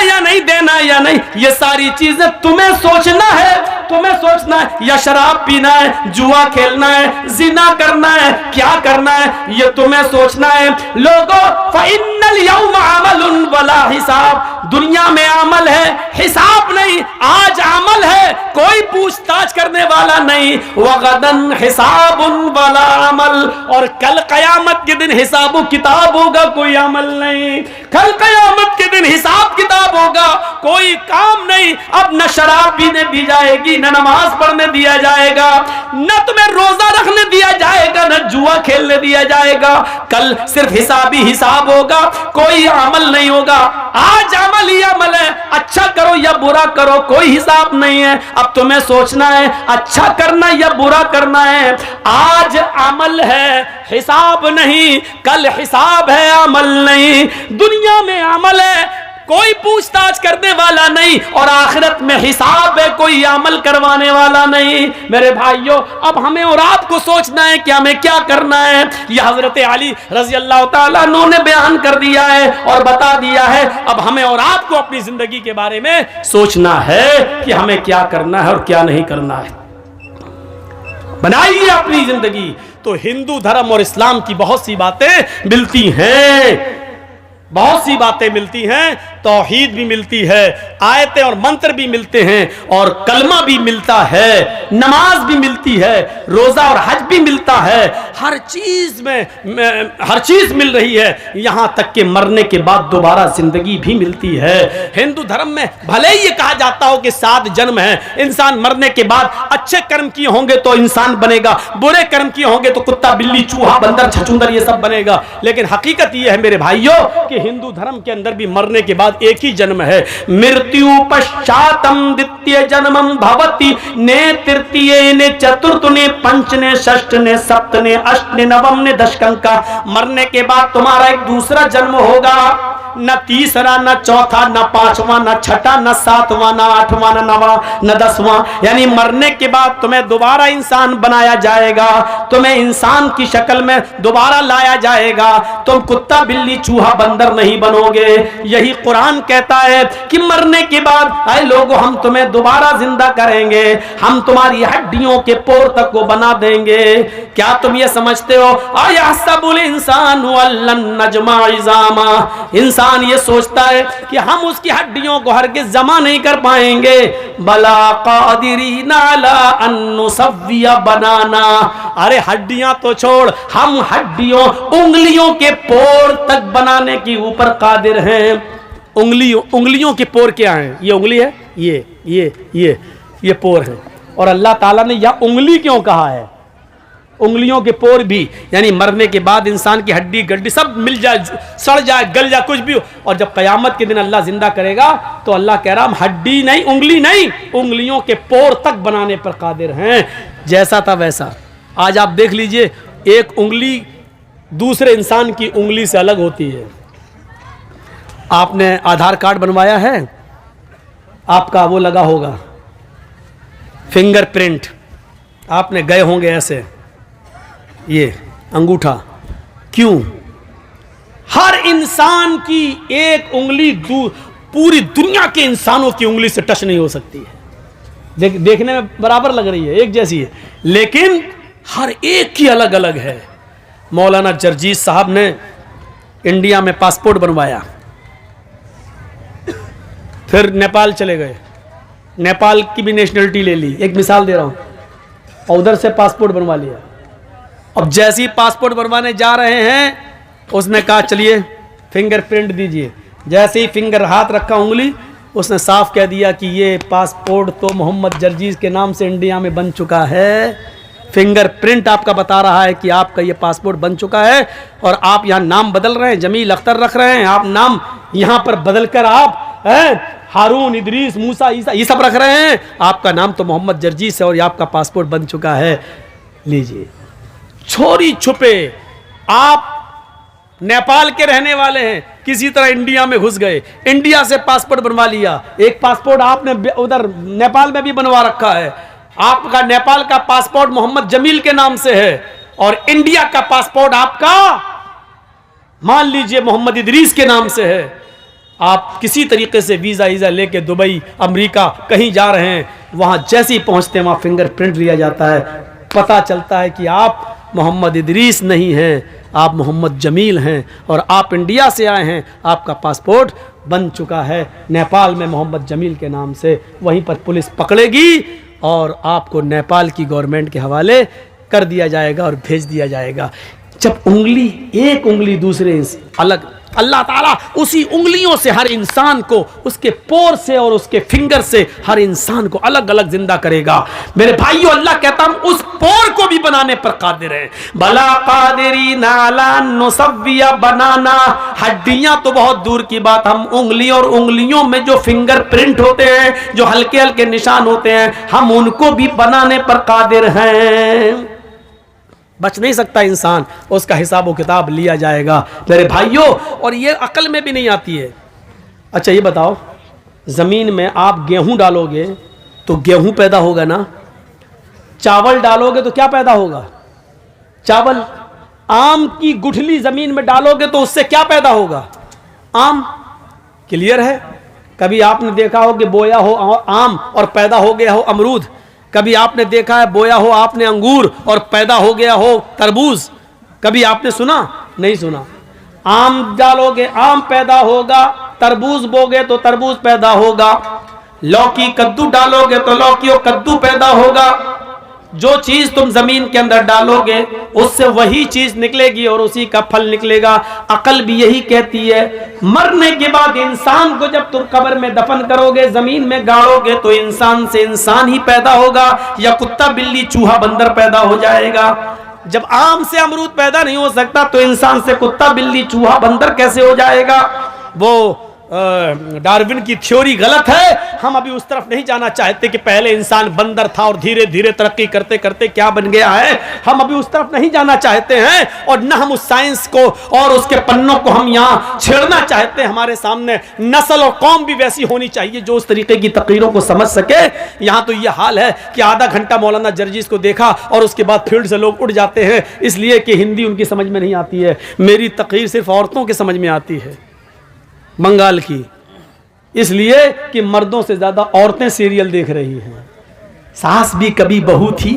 या नहीं देना या नहीं, ये सारी चीजें तुम्हें सोचना है, तुम्हें सोचना है। या शराब पीना है, जुआ खेलना है, जिना करना है, क्या करना है, ये तुम्हें सोचना है। लोगों फ़इन्नल यौमा अमलुन वला हिसाब, दुनिया में अमल है, हिसाब नहीं। आज अमल है, कोई पूछताछ करने वाला नहीं। वगदन हिसाबुन वला अमल, और कल कयामत के दिन हिसाब किताब होगा, कोई अमल नहीं। कल कयामत के दिन हिसाब किताब होगा, कोई काम नहीं। अब न शराब पीने दी जाएगी, न नमाज पढ़ने दिया जाएगा, न तुम्हें रोजा रखने दिया जाएगा, न जुआ खेलने दिया जाएगा। कल सिर्फ हिसाब ही हिसाब होगा, कोई अमल नहीं होगा। आज अमल ही अमल है, अच्छा करो या बुरा करो, कोई हिसाब नहीं है। अब तुम्हें सोचना है अच्छा करना या बुरा करना है। आज अमल है, हिसाब नहीं। कल हिसाब है, अमल नहीं। दुनिया में अमल है, कोई पूछताछ करने वाला नहीं, और आखिरत में हिसाब है, कोई अमल करवाने वाला नहीं। मेरे भाइयों, अब हमें और आपको सोचना है कि हमें क्या करना है। यह हजरत अली रजी अल्लाह ताला अन्हु ने बयान कर दिया है और बता दिया है। अब हमें और आपको अपनी जिंदगी के बारे में सोचना है कि हमें क्या करना है और क्या नहीं करना है। बनाइए अपनी जिंदगी। तो हिंदू धर्म और इस्लाम की बहुत सी बातें मिलती हैं, बहुत सी बातें मिलती हैं, तौहीद भी मिलती है, आयतें और मंत्र भी मिलते हैं, और कलमा भी मिलता है, नमाज भी मिलती है, रोजा और हज भी मिलता है। हर चीज में हर चीज मिल रही है, यहां तक कि मरने के बाद दोबारा जिंदगी भी मिलती है। हिंदू धर्म में भले ही ये कहा जाता हो कि 7 जन्म है, इंसान मरने के बाद अच्छे कर्म किए होंगे तो इंसान बनेगा, बुरे कर्म किए होंगे तो कुत्ता, बिल्ली, चूहा, बंदर, छछूंदर ये सब बनेगा। लेकिन हकीकत ये है मेरे भाइयों कि हिंदू धर्म के अंदर भी मरने के बाद एक ही जन्म है। मृत्यु पश्चातम द्वितीय जन्मम भवति, ने तृतीय ने चतुर्थ ने पंच ने षष्ठ ने सप्त ने अष्ट ने नवम ने दशकंका। मरने के बाद तुम्हारा एक दूसरा जन्म होगा, न तीसरा, न चौथा, न पांचवा, न छठा, न सातवां, न आठवां, न नवा, न 10वां। यानी मरने के बाद तुम्हें दोबारा इंसान बनाया जाएगा, तुम्हें इंसान की शक्ल में दोबारा लाया जाएगा। तुम कुत्ता, बिल्ली, चूहा, बंदर नहीं बनोगे। यही कुरान कहता है कि मरने के बाद आए लोगों, हम तुम्हें दोबारा जिंदा करेंगे, हम तुम्हारी हड्डियों के पोर तक को बना देंगे। क्या तुम ये समझते हो? आया सबुल इंसान वल्लन नजमा इज़ामा, इंसान ये सोचता है कि हम उसकी हड्डियों को हरगिज़ जमा नहीं कर पाएंगे। बला कादिरीन अला अन नुसव्विया बनाना, अरे हड्डियां तो छोड़, हम हड्डियों, उंगलियों के पोर तक बनाने के ऊपर कादिर हैं। उंगलियों के पोर क्या हैं? ये उंगली है, ये पोर है। और अल्लाह ताला ने यह उंगली क्यों कहा है? उंगलियों के पोर भी, यानी मरने के बाद इंसान की हड्डी गड्डी सब मिल जाए, सड़ जाए, गल जाए, कुछ भी हो। और जब कयामत के दिन अल्लाह जिंदा करेगा तो अल्लाह कह रहा हम हड्डी नहीं, उंगली नहीं, उंगलियों के पोर तक बनाने पर कादिर हैं। जैसा था वैसा। आज आप देख लीजिए, एक उंगली दूसरे इंसान की उंगली से अलग होती है। आपने आधार कार्ड बनवाया है, आपका वो लगा होगा फिंगरप्रिंट, आपने गए होंगे ऐसे, ये अंगूठा। क्यों? हर इंसान की एक उंगली पूरी दुनिया के इंसानों की उंगली से टच नहीं हो सकती है। देखने में बराबर लग रही है, एक जैसी है, लेकिन हर एक की अलग अलग है। मौलाना जर्जीस साहब ने इंडिया में पासपोर्ट बनवाया, फिर नेपाल चले गए, नेपाल की भी नेशनलिटी ले ली, एक मिसाल दे रहा हूं, और उधर से पासपोर्ट बनवा लिया। अब जैसे ही पासपोर्ट बनवाने जा रहे हैं, उसने कहा चलिए फिंगरप्रिंट दीजिए। जैसे ही फिंगर हाथ रखा उंगली, उसने साफ कह दिया कि ये पासपोर्ट तो मोहम्मद जर्जीस के नाम से इंडिया में बन चुका है। फिंगरप्रिंट आपका बता रहा है कि आपका ये पासपोर्ट बन चुका है, और आप यहाँ नाम बदल रहे हैं, जमील अख्तर रख रहे हैं, आप नाम यहाँ पर बदलकर आप हारून, इदरीस, मूसा, ईसा ये सब रख रहे हैं। आपका नाम तो मोहम्मद जर्जीस है और ये आपका पासपोर्ट बन चुका है। लीजिए, छोरी छुपे आप नेपाल के रहने वाले हैं, किसी तरह इंडिया में घुस गए, इंडिया से पासपोर्ट बनवा लिया। एक पासपोर्ट आपने उधर नेपाल में भी बनवा रखा है, आपका नेपाल का पासपोर्ट मोहम्मद जमील के नाम से है और इंडिया का पासपोर्ट आपका मान लीजिए मोहम्मद इदरीस के नाम से है। आप किसी तरीके से वीजा वीजा लेके दुबई, अमेरिका कहीं जा रहे हैं, वहां जैसे ही पहुंचते हैं वहां फिंगरप्रिंट लिया जाता है, पता चलता है कि आप मोहम्मद इदरीस नहीं हैं, आप मोहम्मद जमील हैं और आप इंडिया से आए हैं, आपका पासपोर्ट बन चुका है नेपाल में मोहम्मद जमील के नाम से। वहीं पर पुलिस पकड़ेगी और आपको नेपाल की गवर्नमेंट के हवाले कर दिया जाएगा और भेज दिया जाएगा। जब उंगली, एक उंगली दूसरे अलग, अल्लाह ताला उसी उंगलियों से हर इंसान को, उसके पोर से और उसके फिंगर से हर इंसान को अलग अलग जिंदा करेगा। मेरे भाइयों, अल्लाह कहता हम उस पोर को भी बनाने पर कादिर है। भला कादिरी नाला नुसव्विया बनाना, हड्डियां तो बहुत दूर की बात, हम उंगली और उंगलियों में जो फिंगर प्रिंट होते हैं, जो हल्के हल्के निशान होते हैं, हम उनको भी बनाने पर कादिर हैं। बच नहीं सकता इंसान, उसका हिसाब व किताब लिया जाएगा मेरे भाइयों। और ये अकल में भी नहीं आती है। अच्छा ये बताओ, ज़मीन में आप गेहूं डालोगे तो गेहूं पैदा होगा ना, चावल डालोगे तो क्या पैदा होगा, चावल। आम की गुठली ज़मीन में डालोगे तो उससे क्या पैदा होगा, आम। क्लियर है? कभी आपने देखा हो कि बोया हो आम और पैदा हो गया हो अमरूद, कभी आपने देखा है बोया हो आपने अंगूर और पैदा हो गया हो तरबूज, कभी आपने सुना? नहीं सुना। आम डालोगे आम पैदा होगा, तरबूज बोगे तो तरबूज पैदा होगा, लौकी कद्दू डालोगे तो लौकी और कद्दू पैदा होगा। जो चीज तुम जमीन के अंदर डालोगे उससे वही चीज निकलेगी और उसी का फल निकलेगा। अकल भी यही कहती है। मरने के बाद इंसान को जब तुम कब्र में दफन करोगे, जमीन में गाड़ोगे, तो इंसान से इंसान ही पैदा होगा या कुत्ता बिल्ली चूहा बंदर पैदा हो जाएगा। जब आम से अमरूद पैदा नहीं हो सकता तो इंसान से कुत्ता बिल्ली चूहा बंदर कैसे हो जाएगा? वो डार्विन की थ्योरी गलत है। हम अभी उस तरफ नहीं जाना चाहते कि पहले इंसान बंदर था और धीरे धीरे तरक्की करते करते क्या बन गया है। हम अभी उस तरफ नहीं जाना चाहते हैं और न हम उस साइंस को और उसके पन्नों को हम यहाँ छेड़ना चाहते हैं। हमारे सामने नस्ल और कौम भी वैसी होनी चाहिए जो उस तरीके की तकरीरों को समझ सके। यहाँ तो यह हाल है कि आधा घंटा मौलाना जर्जिस को देखा और उसके बाद फील्ड से लोग उठ जाते हैं, इसलिए कि हिंदी उनकी समझ में नहीं आती है। मेरी तकरीर सिर्फ औरतों के समझ में आती है, बंगाल की, इसलिए कि मर्दों से ज्यादा औरतें सीरियल देख रही हैं। सास भी कभी बहू थी,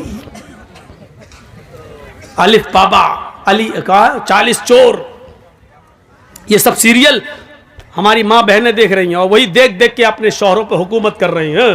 अलिफ बाबा, अली का 40 चोर, ये सब सीरियल हमारी माँ बहनें देख रही हैं और वही देख देख के अपने शौहरों पर हुकूमत कर रही हैं।